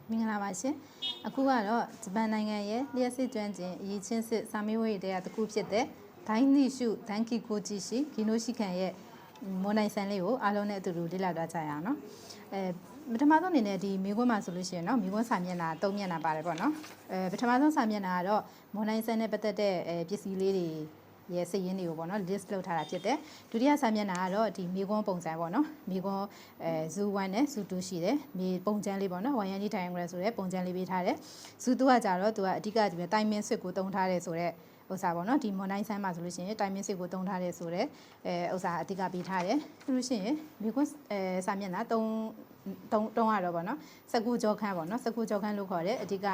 မင်္ဂလာပါရှင်အခုကတော့ဂျပန်နိုင်ငံရဲ့လျှက်စစ်ကျွမ်းကျင်အရေးချင်းစစ်စာမေးပွဲတွေကတစ်ခုဖြစ်တဲ့ဒိုင်းနိရှုဒန်ကီကိုဂျီရှိဂီနိုရှိခံရဲ့မွန်နိုင်ဆန်လေးကိုအားလုံးနဲ့အတူတူလေ့လာသွားကြရအောင်နော်ပထမဆုံးအနေနဲ့ဒီမိခွန်းမှာဆိုလို့ရှိရင်နော်မိခွန်းစာမျက်နှာ3မျက်နှာပါတယ်ပေါ့နော်ပထမဆုံးစာမျက်နှာကတော့မွန်နိုင်ဆန်နဲ့ပတ်သက်တဲ့ပစ္စည်းလေးတွေရဲ့စည်ရင်းတွေကိုပေါ့နော် list လုပ်ထားတာဖြစ်တယ်ဒုတိယစာမျက်နှာကတော့ဒီမိခွန်းပုံစံပေါ့နော်မိခွန်းzoo 1နဲ့ zoo 2ရှိတယ်မိပုံစံလေးပေါ့နော် 1 triangle ဆိုတဲ့ပုံစံလေးပေးထားတယ် zoo 2ကကြတော့သူကအဓိကဒီတိုင်မင်းဆွစ်ကိုတုံးထားတယ်ဆိုတော့ဥစ္စာပေါ့နော်ဒီမွန်တိုင်းဆန်းမှာဆိုလို့ရှိရင်တိုင်မင်းစစ်ကိုတုံးထားတယ်ဆိုတော့ဥစ္စာအဓိကပေးထားတယ်ပြီးလို့ရှိရင်မိခွန်းစာမျက်နှာ3ရတော့ပေါ့နော်စကူကြောခန်းပေါ့နော်စကူကြောခန်းလို့ခေါ်တယ်အဓိက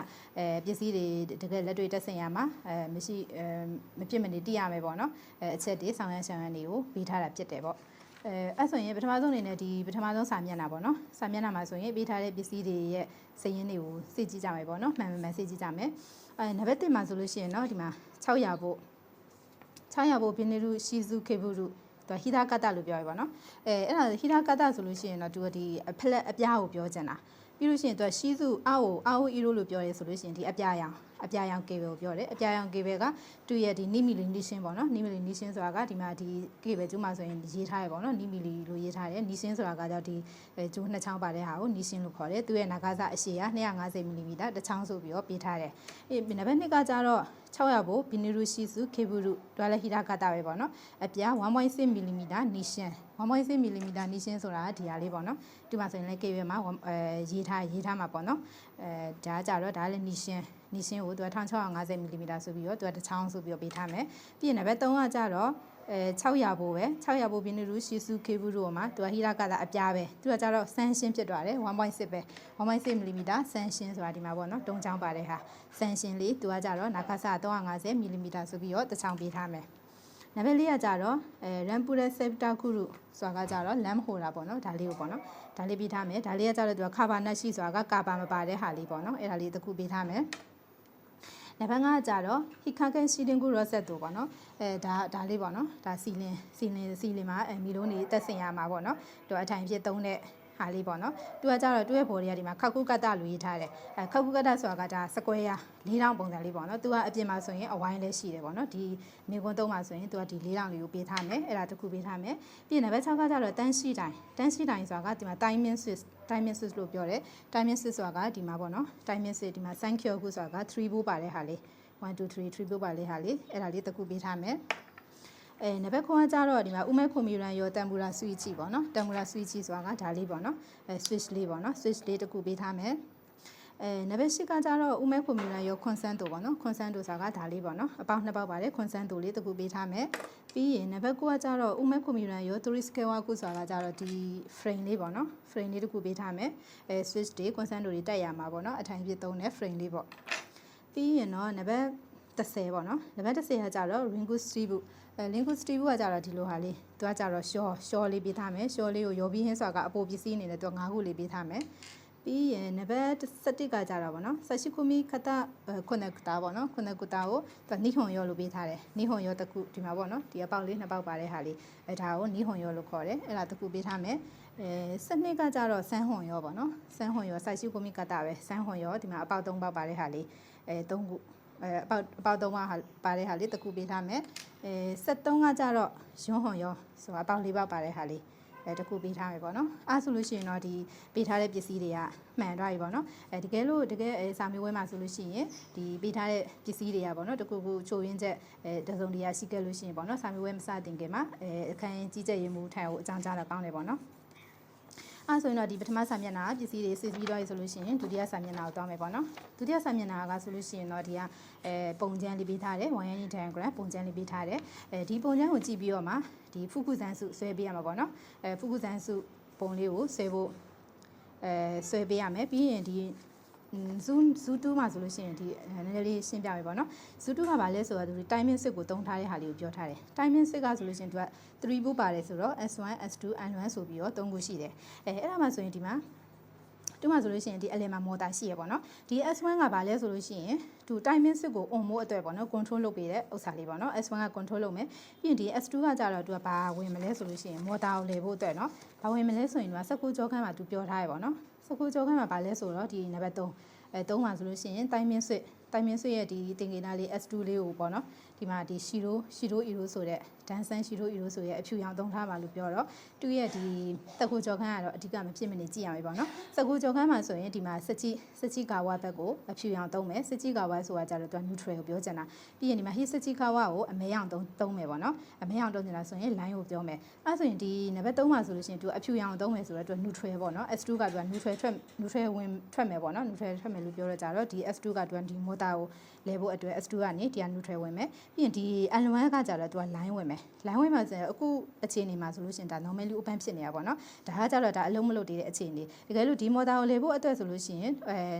ပစ္စည်းတွေတကယ်လက်တွေ့တက်ဆင်ရမှာမရှိမဖြစ်မနေတည်ရမယ်ပေါ့နော်အချက်တွေဆောင်ရန်တွေကိုပေးထားတာဖြစ်တယ်ပေါ့အဲ့ဆိုရင်ပထမဆုံးအနေနဲ့ဒီပထမဆုံးစာမျက်နှာပေါ့နော်စာမျက်နှာမှာဆိုရင်ပေးထားတဲ့ပစ္စည်းတွေရဲ့စည်ရင်းတွေကိုစစ်ကြည့်ကြမယ်ပေါ့နော်မှန်မှန်စစ်ကြည့်ကြမယ်နံပါတ်1မှာဆိုလို့ရှိရင်တော့ဒီမှာ600ဖို့ဘီနေရုရှီဇူခေဘူရုသူဟီဒါကတလို့ပြောရပါတော့အဲ့ဒါဟီဒါကတဆိုလို့ရှိရင်တော့သူကဒီအဖလက်အပြားကိုပြောချင်တာပြီးလို့ရှိရင်သူရှီဇူအာအိုအီရိုလို့ပြောရဲဆိုလို့ရှိရင်ဒီအပြားရောင်ကေဘယ်ကိုပြောတယ်အပြားရောင်ကေဘယ်ကသူ့ရဲ့ဒီနိမီလီနီရှင်းပေါ့နော်နိမီလီနီရှင်းဆိုတာကဒီမှာဒီကေဘယ်ကျူးမှာဆိုရင်ရေးထားရပေါ့နော်နိမီလီလို့ရေးထားတယ်နီရှင်းဆိုတာကကြောင့်ဒီကျူးနှစ်ချောင်းပါတဲ့ဟာကိုနီရှင်းလို့ခေါ်တယ်သူ့ရဲ့နာဂါစအရှည်က250 mm တစ်ချောင်းဆိုပြီးတော့ပေးထားတယ်နံပါတ်2ကကြတော့600ဖို့ဘီနီရူရှီစုခေဘူရုတွာလက်ဟီဒါကတာပဲပေါ့နော်အပြား 1.6 mm နီရှင်း 1.6 mm နီရှင်းဆိုတာဒီဟာလေးပေါ့နော်ဒီမှာဆိုရင်လည်းကေဘယ်မှာရေးထားမှာပေါ့နော်ဒါကြတော့ဒါလည်းနီရှင်းကိုသူက1650 mm ဆိုပြီးတော့သူကတစ်ချောင်းဆိုပြီးတော့ပေးထားမယ်ပြီးရင်နံပါတ်3ကကြတော့600ဖို့ဘီနီရူရှီစုခေဘူရုမှာသူကဟီဒါကတာအပြားပဲသူကကြတော့ဆန်းရှင်းဖြစ်သွားတယ်1.6ပဲ1.6 mm ဆန်းရှင်းဆိုတာဒီမှာပေါ့နော်တုံးချောင်းပါတဲ့ဟာဆန်းရှင်းလေးသူကကြတော့နာခါဆာ350 mm ဆိုပြီးတော့တစ်ချောင်းပေးထားမယ်နံပါတ်4ကကြတော့ရမ်ပူရက်ဆေပတာခုရုဆိုတာကကြတော့လမ်းဟိုတာပေါ့နော်ဒါလေးကိုပေါ့နော်ဒါလေးပေးထားမယ်ဒါလေးကကြတော့သူကခါဘာနက်ရှိဆိုတာကကာဘာမပါတဲ့ဟာလေးပေါ့နော်အဲ့ဒါလေးတစ်ခုပေးထားမယ်နံပါတ်5ကကြတော့ဟီခါကန်စီတင်ကူရော့ဆက်တို့ပေါ့နော်ဒါလေးပေါ့နော်ဒါစီလင်မှာမီလုံးနေတက်ဆင်ရမှာပေါ့နော်သူအထိုင်ဖြစ်သုံးတဲ့ဟာလေးပေါ့နော်သူကကြတော့သူ့ရဲ့ဘော်တွေကဒီမှာခောက်ကုကတလို့ရေးထားတယ်ခောက်ကုကတဆိုတာကဒါစကွဲရ4000ပုံစံလေးပေါ့နော်သူကအပြင်မှာဆိုရင်အဝိုင်းလေးရှိတယ်ပေါ့နော်ဒီမြေကွန်း3မှာဆိုရင်သူကဒီ4000လေးကိုပေးထားမယ်အဲ့ဒါတစ်ခုပေးထားမယ်ပြီးရင်နံပါတ်6ကကြတော့တန်းရှိတိုင်းဆိုတာကဒီမှာ timing switch လို့ပြောတယ် timing switch ဆိုတာကဒီမှာပေါ့နော် timing switch ဒီမှာ sign cue ခုဆိုတာက3ဘိုးပါတဲ့ဟာလေး1 2 3ဘိုးပါတဲ့ဟာလေးအဲ့ဒါလေးတစ်ခုပေးထားမယ်နံပါတ်9ကကြတော့ဒီမှာဥမဲခွန်မီရန်ရောတမ်ဘူရာဆွီချီပေါ့နော်တမ်ဘူရာဆွီချီဆိုတာကဒါလေးပေါ့နော် switch လေးပေါ့နော် switch လေးတစ်ခုပေးထားမယ်နံပါတ်10ကကြတော့ဥမဲခွန်မီရန်ရောခွန်ဆန်းတို့ပေါ့နော်ခွန်ဆန်းတို့ဆိုတာကဒါလေးပေါ့နော်အပေါင်း2ပေါက်ပါတယ်ခွန်ဆန်းတို့လေးတစ်ခုပေးထားမယ်ပြီးရင်နံပါတ်9ကကြတော့ဥမဲခွန်မီရန်ရော3 scale ခုဆိုတာကကြတော့ဒီ frame လေးပေါ့နော် frame လေးတစ်ခုပေးထားမယ်switch တွေခွန်ဆန်းတို့တွေတက်ရမှာပေါ့နော်အထိုင်ဖြစ်သုံးတဲ့ frame လေးပေါ့ပြီးရင်တော့နံပါတ်10ပေါ့နော်နံပါတ်10ကကြတော့ ringu street book ringu street book ကကြတော့ဒီလိုဟာလေးသူကကြတော့ short လေးပေးထားမယ် short လေးကိုရောပြီးဟင်းဆိုတာကအပိုပစ္စည်းအနေနဲ့သူ9ခုလေးပေးထားမယ်ပြီးရင်နံပါတ်17ကကြတော့ပေါ့နော်ဆက်ရှိခုမီခတာခုနကတာပေါ့နော်ခုနကတာကိုသူနိဟွန်ရောလို့ပေးထားတယ်နိဟွန်ရောတစ်ခုဒီမှာပေါ့နော်ဒီအပေါက်လေး2ပေါက်ပါတဲ့ဟာလေးဒါကိုနိဟွန်ရောလို့ခေါ်တယ်အဲ့ဒါတစ်ခုပေးထားမယ်12ကကြတော့ဆန်းဟွန်ရောပေါ့နော်ဆန်းဟွန်ရောဆက်ရှိခုမီခတာပဲဆန်းဟွန်ရောဒီမှာအပေါက်3ပေါက်ပါတဲ့ဟာလေး3ခုအပေါက်3ပါတဲ့ဟာလေးတစ်ခုပေးထားမယ်73ကကြတော့ရွန်းဟွန်ရောဆိုတာအပေါက်4ပေါက်ပါတဲ့ဟာလေးတစ်ခုပေးထားမယ်ပေါ့နော်အဲ့ဆိုလို့ရှိရင်တော့ဒီပေးထားတဲ့ပစ္စည်းတွေကမှန်သွားပြီပေါ့နော်တကယ်စာမေးပွဲမှာဆိုလို့ရှိရင်ဒီပေးထားတဲ့ပစ္စည်းတွေကပေါ့နော်တခုခုချိုရင်းချက်တစုံတရာရှိခဲ့လို့ရှိရင်ပေါ့နော်စာမေးပွဲမစတင်ခင်မှာအခန်းကြီးကြပ်ရေးမှုထံကိုအကြောင်းကြားတာကောင်းတယ်ပေါ့နော်အဲ့ဆိုရင်တော့ဒီပထမစာမျက်နှာပစ္စည်းတွေစစ်ပြီးတော့ဆိုလို့ရှိရင်ဒုတိယစာမျက်နှာကိုသွားမယ်ပေါ့နော်ဒုတိယစာမျက်နှာကဆိုလို့ရှိရင်တော့ဒီကပုံချမ်းလေးပေးထားတယ်1 unit diagram ပုံချမ်းလေးပေးထားတယ်ဒီပုံချမ်းကိုကြည့်ပြီးတော့မှဒီဖုခုဇန်စုဆွဲပေးရမှာပေါ့နော်ဖုခုဇန်စုပုံလေးကိုဆွဲဖို့ဆွဲပေးရမယ်ပြီးရင်ဒီzoo 2မှာဆိုလို့ရှိရင်ဒီနည်းနည်းလေးရှင်းပြမယ်ပေါ့နော်zoo 2ကဘာလဲဆိုတော့ဒီ timing switch ကိုတုံးထားတဲ့ဟာလေးကိုပြောထားတယ် timing switch ကဆိုလို့ရှိရင်သူက3ဘိုးပါတယ်ဆိုတော့ S1 S2 N1 ဆိုပြီးတော့3ခုရှိတယ်အဲ့ဒါမှဆိုရင်ဒီမှာဒီမှာဆိုလို့ရှိရင်ဒီအလယ်မှာမော်တာရှိရပေါ့နော်ဒီ S1 ကဘာလဲဆိုလို့ရှိရင်သူ timing switch ကို on မို့အတွက်ပေါ့နော် control လုပ်ပေးတဲ့ဥစ္စာလေးပေါ့နော် S1 က control လုပ်မယ်ပြီးရင်ဒီ S2 ကကြတော့သူကဘာဝင်မလဲဆိုလို့ရှိရင်မော်တာကိုလဲဖို့အတွက်နော်ဘာဝင်မလဲဆိုရင်သူကစကူကြောခန်းမှာသူပြောထားရပေါ့နော် စကူကြောခန်းမှာပါလဲဆိုတော့ဒီနံပါတ်33မှာဆိုလို့ရှိရင်တိုင်းမင်းဆွေရဲ့ဒီတင်ကေနာလေး S2 လေးကိုပေါ့နော်ဒီမှာဒီရှီရိုအီရိုဆိုတဲ့ဒန်ဆန်ရှီရိုအီရိုဆိုရဲ့အဖြူရောင်သုံးထားပါလို့ပြောတော့သူ့ရဲ့ဒီစကူကြောခန်းကတော့အဓိကမဖြစ်မနေကြည့်ရမယ်ပေါ့နော်စကူကြောခန်းမှာဆိုရင်ဒီမှာစချီကာဝါဘက်ကိုအဖြူရောင်သုံးမယ်စချီကာဝါဆိုတာကြတော့သူက neutral ကိုပြောချင်တာပြီးရင်ဒီမှာဟိစချီကာဝါကိုအမဲရောင်သုံးမယ်ပေါ့နော်အမဲရောင်သုံးချင်တာဆိုရင် line ကိုပြောမယ်အဲဆိုရင်ဒီနံပါတ်3မှာဆိုလို့ရှိရင်သူအဖြူရောင်သုံးမယ်ဆိုတော့သူက neutral ပေါ့နော် S2 ကသူက neutral ဝင်ထွက်မယ်ပေါ့နော် neutral ထွက်မယ်လို့ပြောတော့ကြတော့ဒီ S2 ကသူကဒီမော်တာကိုလဲဖို့အတွက် S2 ကနေဒီက neutral ဝင်မယ်ပြီးရင်ဒီ L1 ကကြတော့သူက line ဝင်မယ် line ဝင်မှာဆိုရင်အခုအခြေအနေမှာဆိုလို့ရှိရင်ဒါ normally open ဖြစ်နေတာပေါ့နော်ဒါကကြတော့ဒါအလုံးမလို့တည်တဲ့အခြေအနေတကယ်လို့ဒီမော်တာကိုလဲဖို့အတွက်ဆိုလို့ရှိရင်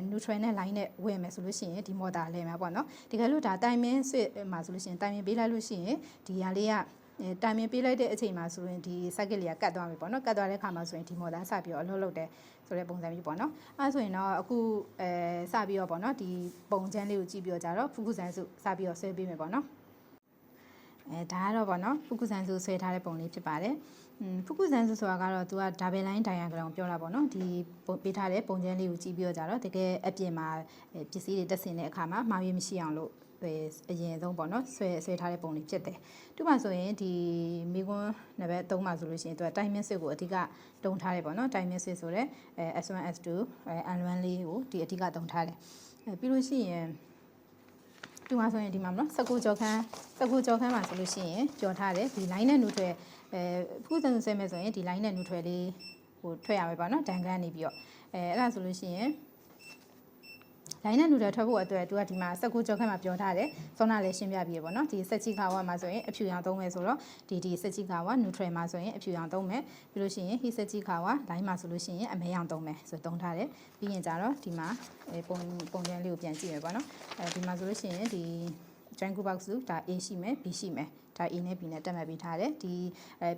neutral နဲ့ line နဲ့ဝင်မယ်ဆိုလို့ရှိရင်ဒီမော်တာလဲမှာပေါ့နော်တကယ်လို့ဒါတိုင်မင်းဆွစ်မှာဆိုလို့ရှိရင်တိုင်မင်းပေးလိုက်လို့ရှိရင်ဒီဟာလေးကတိုင်မင်းပေးလိုက်တဲ့အချိန်မှာဆိုရင်ဒီ circuit လေးကကတ်သွားပြီပေါ့နော်ကတ်သွားတဲ့ခါမှာဆိုရင်ဒီမော်တာစပြီးတော့အလုပ်လုပ်တယ်ဆိုတဲ့ပုံစံမျိုးပေါ့နော်အဲဆိုရင်တော့အခုစပြီးတော့ပေါ့နော်ဒီပုံချမ်းလေးကိုကြည့်ပြီးတော့ကြတော့ဖူးခုဆန်းစုစပြီးတော့ဆွဲပေးမယ်ပေါ့နော်ဒါကတော့ပေါ့နော်ဖူးခုဆန်းစုဆွဲထားတဲ့ပုံလေးဖြစ်ပါတယ်ဖူးခုဆန်းစုဆိုတာကတော့သူက double line diagram ပြောတာပေါ့နော်ဒီပေးထားတဲ့ပုံချမ်းလေးကိုကြည့်ပြီးတော့ကြတော့တကယ်အပြင်မှာပစ္စည်းတွေတက်ဆင်တဲ့အခါမှာမှားရည်မရှိအောင်လို့အရင်ဆုံးပေါ့နော်ဆွဲထားတဲ့ပုံလေးဖြစ်တယ်သူ့မှာဆိုရင်ဒီမိကွန်းနံပါတ်3မှာဆိုလို့ရှိရင်သူက timing switch ကိုအဓိကတုံထားတယ်ပေါ့နော် timing switch ဆိုတဲ့ S1 S2 N1 လေးကိုဒီအဓိကတုံထားတယ်ပြီးလို့ရှိရင်သူမှာဆိုရင်ဒီမှာမနော်စကူကြောခန်းမှာဆိုလို့ရှိရင်ကြော်ထားတယ်ဒီ line နဲ့ neutral ဖူးစံဆွဲမယ်ဆိုရင်ဒီ line နဲ့ neutral လေးဟိုထွက်ရမယ်ပေါ့နော်တန်ခမ်းနေပြီးတော့အဲ့ဒါဆိုလို့ရှိရင်line နဲ့ neutral ထွက်ဖို့အတွက်သူကဒီမှာစကူကြောခန်းမှာပြောထားတယ်စောနာလည်းရှင်းပြပြီးရပေါ့နော်ဒီစက်ချီကာဝါမှာဆိုရင်အဖြူရောင်သုံးမယ်ဆိုတော့ဒီစက်ချီကာဝါ neutral မှာဆိုရင်အဖြူရောင်သုံးမယ်ပြီးလို့ရှိရင်ဟိစက်ချီကာဝါ line မှာဆိုလို့ရှိရင်အမဲရောင်သုံးမယ်ဆိုသုံးထားတယ်ပြီးရင်ကြတော့ဒီမှာပုံချမ်းလေးကိုပြန်ကြည့်မယ်ပေါ့နော်ဒီမှာဆိုလို့ရှိရင်ဒီ joint box ဒါ A ရှိမယ် B ရှိမယ်ဒါ A နဲ့ B နဲ့တက်မှတ်ပေးထားတယ်ဒီ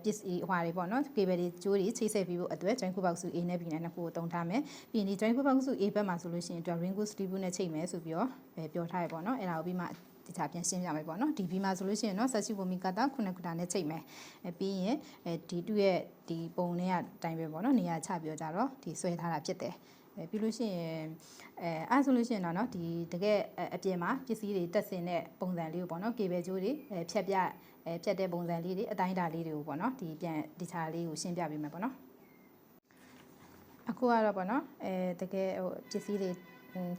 ပစ္စည်းဟွာတွေပေါ့နော် cable တွေကြိုးတွေချိတ်ဆက်ပြီးဖို့အတွက် joint box A နဲ့ B နဲ့နှစ်ခုကိုတုံးထားမယ်ပြီးရင်ဒီ joint box A ဘက်မှာဆိုလို့ရှိရင်သူက ring sleeve နဲ့ချိတ်မယ်ဆိုပြီးတော့ပြောထားရပေါ့နော်အဲ့ဒါကိုပြီးမှဒီချာပြန်ရှင်းပြမယ်ပေါ့နော်ဒီ B မှာဆိုလို့ရှိရင်เนาะဆက်ရှိဝမီကတာခုနှစ်ခုတာနဲ့ချိတ်မယ်ပြီးရင်ဒီသူ့ရဲ့ဒီပုံနဲ့အတိုင်းပဲပေါ့နော်နေရာချပြီးတော့ကြတော့ဒီဆွဲထားတာဖြစ်တယ်ပြီးလို့ရှိရင်အဲ့ဆိုလို့ရှိရင်တော့เนาะဒီတကယ်အပြင်မှာပစ္စည်းတွေတက်ဆင်တဲ့ပုံစံလေးကိုပေါ့နော်ကေဘယ်ကြိုးတွေဖြတ်တဲ့ပုံစံလေးတွေအတိုင်းအတာလေးတွေကိုပေါ့နော်ဒီပြန်ဒီချာလေးကိုရှင်းပြပေးမယ်ပေါ့နော်အခုကတော့ပေါ့နော်တကယ်ဟိုပစ္စည်းတွေ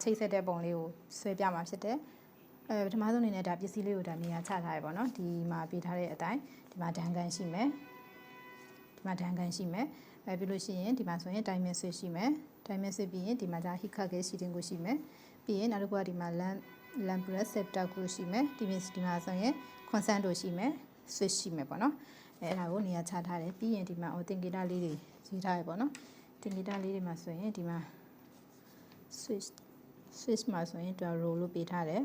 ချိတ်ဆက်တဲ့ပုံလေးကိုဆွဲပြမှာဖြစ်တယ်ပထမဆုံးအနေနဲ့ဒါပစ္စည်းလေးကိုဒါနေရာချထားရပေါ့နော်ဒီမှာပေးထားတဲ့အတိုင်းဒီမှာဒန်ကန်ရှိမယ်ပြီးလို့ရှိရင်ဒီမှာဆိုရင် timing switch ရှိမယ် timing switch ပြီးရင်ဒီမှာဒါ heat cut ရဲ့ sheeting ကိုရှိမယ်ပြီးရင်နောက်တစ်ခုကဒီမှာ lamp receptor ကိုရှိမယ်ဒီမှာဆိုရင် constant တို့ရှိမယ် switch ရှိမယ်ပေါ့နော်အဲ့ဒါကိုနေရာချထားတယ်ပြီးရင်ဒီမှာသင်္ကေတလေးတွေရေးထားရပေါ့နော်သင်္ကေတလေးတွေမှာဆိုရင်ဒီမှာ switch မှာဆိုရင်သူက roll လို့ပေးထားတယ်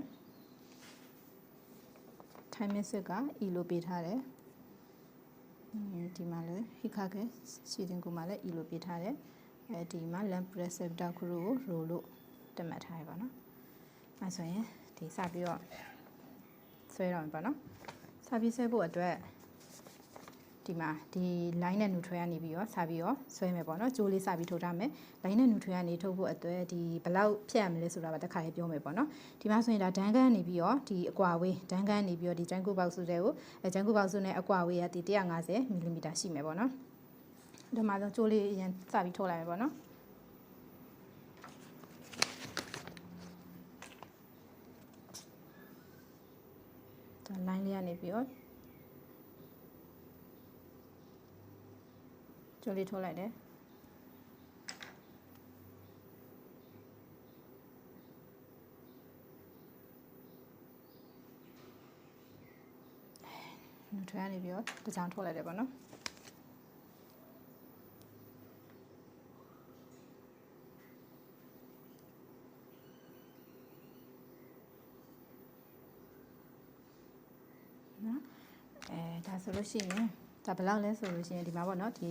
timing switch က E လို့ပေးထားတယ်ဒီမှာလည်း heat cut ရဲ့ sheeting ကိုမှလည်း E လို့ပေးထားတယ်ဒီမှာ lamp receptor ကို roll လို့တတ်မှတ်ထားရပါတော့အဲဆိုရင်ဒီစပြီးတော့ဆွဲတော့ပါနော်စပြီးဆွဲဖို့အတွက်ဒီမှာဒီ line နဲ့ neutral ကနေပြီးတော့စပြီးတော့ဆွဲမယ်ပေါ့နော်ကြိုးလေးစပြီးထုတ်ထားမယ် line နဲ့ neutral ကနေထုတ်ဖို့အတွက်ဒီဘယ်လောက်ဖြတ်ရမလဲဆိုတာပါတစ်ခါလေးပြောမယ်ပေါ့နော်ဒီမှာဆိုရင်ဒါဒန်ကန်နေပြီးတော့ဒီအကွာဝေးဒန်ကန်နေပြီးတော့ဒီ joint box တွေကိုjoint box နဲ့အကွာဝေးကဒီ150 mm ရှိမယ်ပေါ့နော်ဒီမှာတော့ကြိုးလေးအရင်စပြီးထုတ်လိုက်မယ်ပေါ့နော်ဒါ line လေးကနေပြီးတော့ကြိုးလေးထုတ်လိုက်တယ်neutral ကနေပြီးတော့တစ်ချောင်းထုတ်လိုက်တယ်ပေါ့နော်ဒါဆိုလို့ရှိရင်ဒါဘယ်လောက်လဲဆိုလို့ရှိရင်ဒီမှာပေါ့နော်ဒီ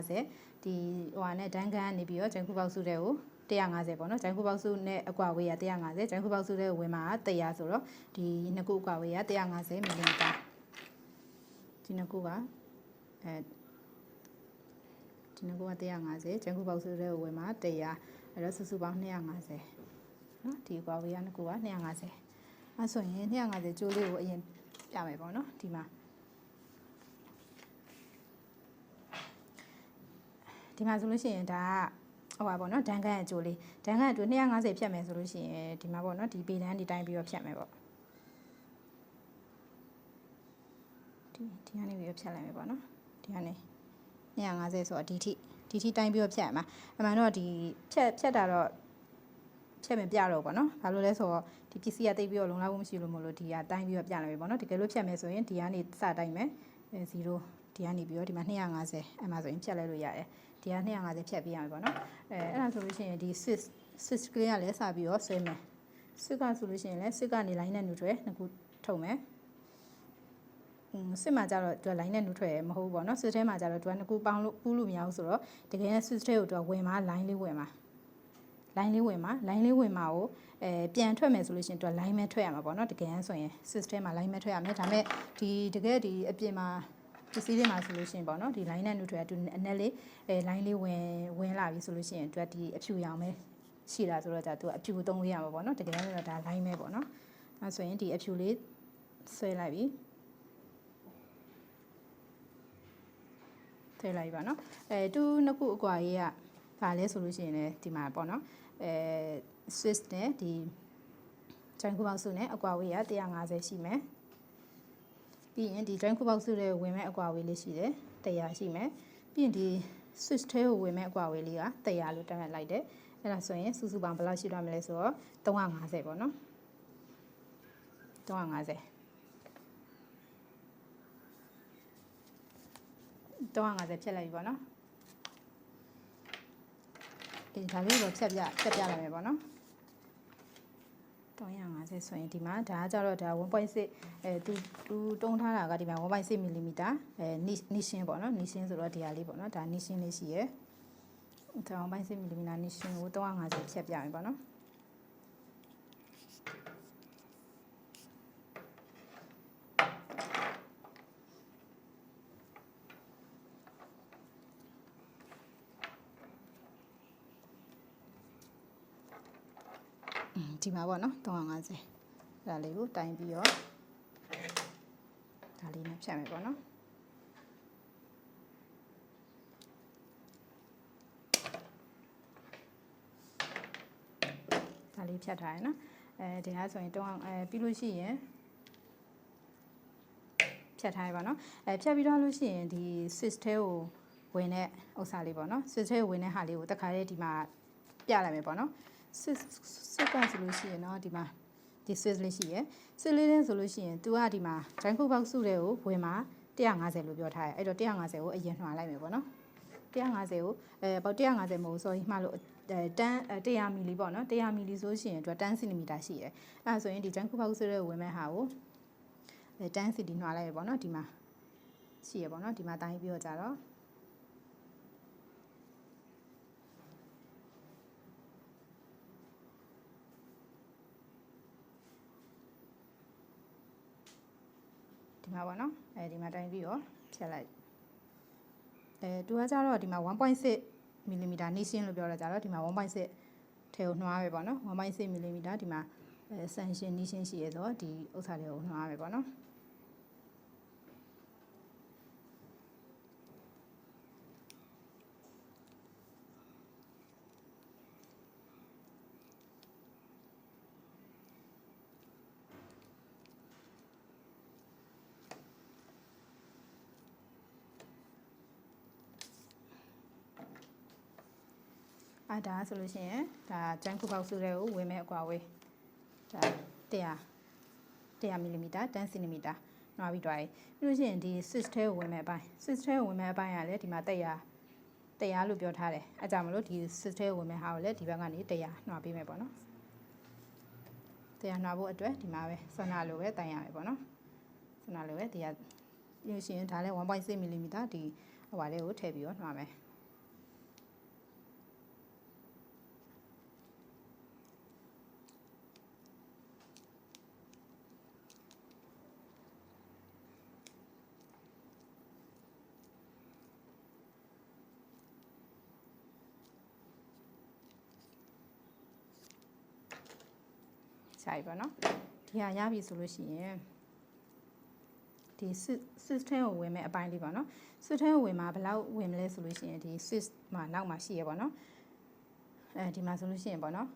150ဒီဟိုဟာနဲ့ဒန်ကန်ကနေပြီးတော့ဂျန်ကူပေါက်စုတဲ့ကို150ပေါ့နော်ဂျန်ကူပေါက်စုနဲ့အကွာဝေးက150ဂျန်ကူပေါက်စုတဲ့ဝင်မှာ100ဆိုတော့ဒီနှစ်ခုအကွာဝေးက150 mmဒီနှစ်ခုကဒီ ဒီနှစ်ခုက150ကျန်ခုပေါက်စုတဲ့ဝင်မှာ100အဲ့တော့စုစုပေါင်း250နော်ဒီအကွာဝေးကနှစ်ခုက250အဲ့ဆိုရင်250ကျိုးလေးကိုအရင်ပြမယ်ပေါ့နော်ဒီမှာဆိုလို့ရှိရင်ဒါကဟိုပါပေါ့နော်ဒန်ကန်အကျိုးလေးဒန်ကန်အကျိုး250ဖြတ်မယ်ဆိုလို့ရှိရင်ဒီမှာပေါ့နော်ဒီပေတန်းဒီတိုင်းပြီးတော့ဖြတ်မယ်ပေါ့ဒီကနေပြီးတော့ဖြတ်လိုက်မယ်ပေါ့နော်ဒီကနေ250ဆိုတော့ဒီထိတိုင်းပြီးတော့ဖြတ်ရမှာအမှန်တော့ဒီဖြတ်တာတော့ဖြတ်မပြတော့ပေါ့နော်ဘာလို့လဲဆိုတော့ဒီပစ္စည်းကတိတ်ပြီးတော့လုံလောက်မှုမရှိလို့မလို့ဒီကတိုင်းပြီးတော့ပြလိုက်မယ်ပေါ့နော်တကယ်လို့ဖြတ်မယ်ဆိုရင်ဒီကနေစတိုင်းမယ်0ဒီကနေပြီးတော့ဒီမှာ250အဲ့မှာဆိုရင်ဖြတ်လိုက်လို့ရတယ်ဒီက250ဖြတ်ပြရမယ်ပေါ့နော်အဲ့ဒါဆိုလို့ရှိရင်ဒီ switch ကလေးကလည်းစပြီးတော့ဆွဲမယ် switch ကဆိုလို့ရှိရင်လည်း switch ကနေ line နဲ့ neutral နှစ်ခုထုတ်မယ်switch မှာကျတော့သူက line နဲ့ neutral မဟုတ်ဘူးပေါ့နော် switch ထဲမှာကျတော့သူကနှစ်ခုပေါင်းလို့ပူးလို့မရဘူးဆိုတော့တကယ်နဲ့ switch ထဲကိုသူကဝင်မှာ line လေးဝင်မှာ line လေးဝင်မှာကိုပြန်ထွက်မယ်ဆိုလို့ရှိရင်သူက line မဲ့ထွက်ရမှာပေါ့နော်တကယ်ဆိုရင် switch ထဲမှာ line မဲ့ထွက်ရမယ်ဒါပေမဲ့ဒီတကယ်ဒီအပြင်မှာပစ္စည်းတွေမှာဆိုလို့ရှိရင်ပေါ့နော်ဒီ line နဲ့ neutral သူအနက်လေး line လေးဝင်လာပြီဆိုလို့ရှိရင်သူကဒီအဖြူရောင်ပဲရှိတာဆိုတော့じゃသူကအဖြူသုံးလေးရမှာပေါ့နော်တကယ်တော့ဒါ line ပဲပေါ့နော်အဲဆိုရင်ဒီအဖြူလေးဆွဲလိုက်ပြီထည့်လိုက်ပါနော်တူနှစ်ခုအကွာရေးကဘာလဲဆိုလို့ရှိရင်လည်းဒီမှာပေါ့နော်switch နဲ့ဒီဂျိုင်းခုပေါက်စုနဲ့အကွာဝေးက150ရှိမယ်ပြီးရင်ဒီဂျိုင်းခုပေါက်စုတွေဝင်မဲ့အကွာဝေးလေးရှိတယ်100ရှိမယ်ပြီးရင်ဒီ switch ထဲကိုဝင်မဲ့အကွာဝေးလေးက100လို့တတ်မှတ်လိုက်တယ်အဲ့ဒါဆိုရင်စုစုပေါင်းဘယ်လောက်ရှိတော့မလဲဆိုတော့350ပေါ့နော်350ဖြတ်လိုက်ပြီပေါ့နော်ဒါလေးတော့ဖြတ်ပြလိုက်မယ်ပေါ့နော်350ဆိုရင်ဒီမှာဒါကကြတော့ဒါ 1.6သူတုံးထားတာကဒီမှာ 1.6 mm နီရှင်းပေါ့နော်နီရှင်းဆိုတော့ဒီဟာလေးပေါ့နော်ဒါနီရှင်းလေးရှိရယ်ဒါ 1.6 mm နီရှင်းကို350ဖြတ်ပြမယ်ပေါ့နော်ဒီမှာပေါ့နော်350ဒါလေးကိုတိုင်ပြီးတော့ဒါလေးနဲ့ဖြတ်မယ်ပေါ့နော်ဒါလေးဖြတ်ထားရနော်ဒီဟာဆိုရင်ပြီးလို့ရှိရင်ဖြတ်ထားရပါနော်ဖြတ်ပြီးတော့လို့ရှိရင်ဒီ switch ထဲကိုဝင်တဲ့ဥစ္စာလေးပေါ့နော် switch ထဲကိုဝင်တဲ့ဟာလေးကိုတခါတည်းဒီမှာပြလိုက်မယ်ပေါ့နော်switch ကဆိုလို့ရှိရင်တော့ဒီမှာဒီ switch လေးရှိရယ် switch လေးနဲ့ဆိုလို့ရှိရင် तू ကဒီမှာဂျိုင်းခုပေါက်စုတွေကိုဝင်မှာ150လို့ပြောထားရအဲ့တော့150ကိုအရင်နှွာလိုက်မယ်ပေါ့နော်150ကိုပေါက်150မဟုတ် sorry မှားလို့တန်း100မီလီပေါ့နော်100မီလီဆိုရှင်သူက10စင်တီမီတာရှိရယ်အဲ့ဒါဆိုရင်ဒီဂျိုင်းခုပေါက်စုတွေကိုဝင်မဲ့ဟာကို10စီတီနှွာလိုက်ရပေါ့နော်ဒီမှာရှိရပေါ့နော်ဒီမှာတိုင်းပြီးတော့ကြတော့ဒီမှာပေါ့နော်ဒီမှာတိုင်းပြီးတော့ဖြတ်လိုက်သူကကြတော့ဒီမှာ 1.6 mm နေရှင်းလို့ပြောတာကြတော့ဒီမှာ 1.6 ထဲကိုနှွားပဲပေါ့နော် 1.6 mm ဒီမှာဆန်ရှင်းနေရှင်းရှိရဆိုတော့ဒီဥစ္စာတွေကိုနှွားပဲပေါ့နော်ဒါဆိုလို့ရှိရင်ဒါဂျိုင်းခုပေါက်စုတွေကိုဝင်မဲ့အကွာဝေးဒါ100 mm 10 cm နှွားပြီးတွားပြီးလို့ရှိရင်ဒီ switch ထဲကိုဝင်မဲ့အပိုင်း switch ထဲကိုဝင်မဲ့အပိုင်းကလည်းဒီမှာ100လို့ပြောထားတယ်အဲကြောင့်မလို့ဒီ switch ထဲကိုဝင်မဲ့ဟာကိုလည်းဒီဘက်ကနေ100နှွားပေးမယ်ပေါ့နော်100နှွားဖို့အတွက်ဒီမှာပဲဆွမ်းနာလိုပဲတိုင်ရမယ်ပေါ့နော်ဆွမ်းနာလိုပဲဒီကလို့ရှိရင်ဒါလည်း 1.6 mm ဒီဟိုပါလေးကိုထည့်ပြီးတော့နှွားမယ် ရှာပြီပေါ့နော်ဒီဟာရပြီဆိုလို့ရှိရင်ဒီ switch ထဲကိုဝင်မဲ့အပိုင်းလေးပေါ့နော် switch ထဲကိုဝင်မှာဘယ်လောက်ဝင်မလဲဆိုလို့ရှိရင်ဒီ switch မှာနောက်မှာရှိရပေါ့နော်ဒီမှာဆိုလို့ရှိရင်ပေါ့နော်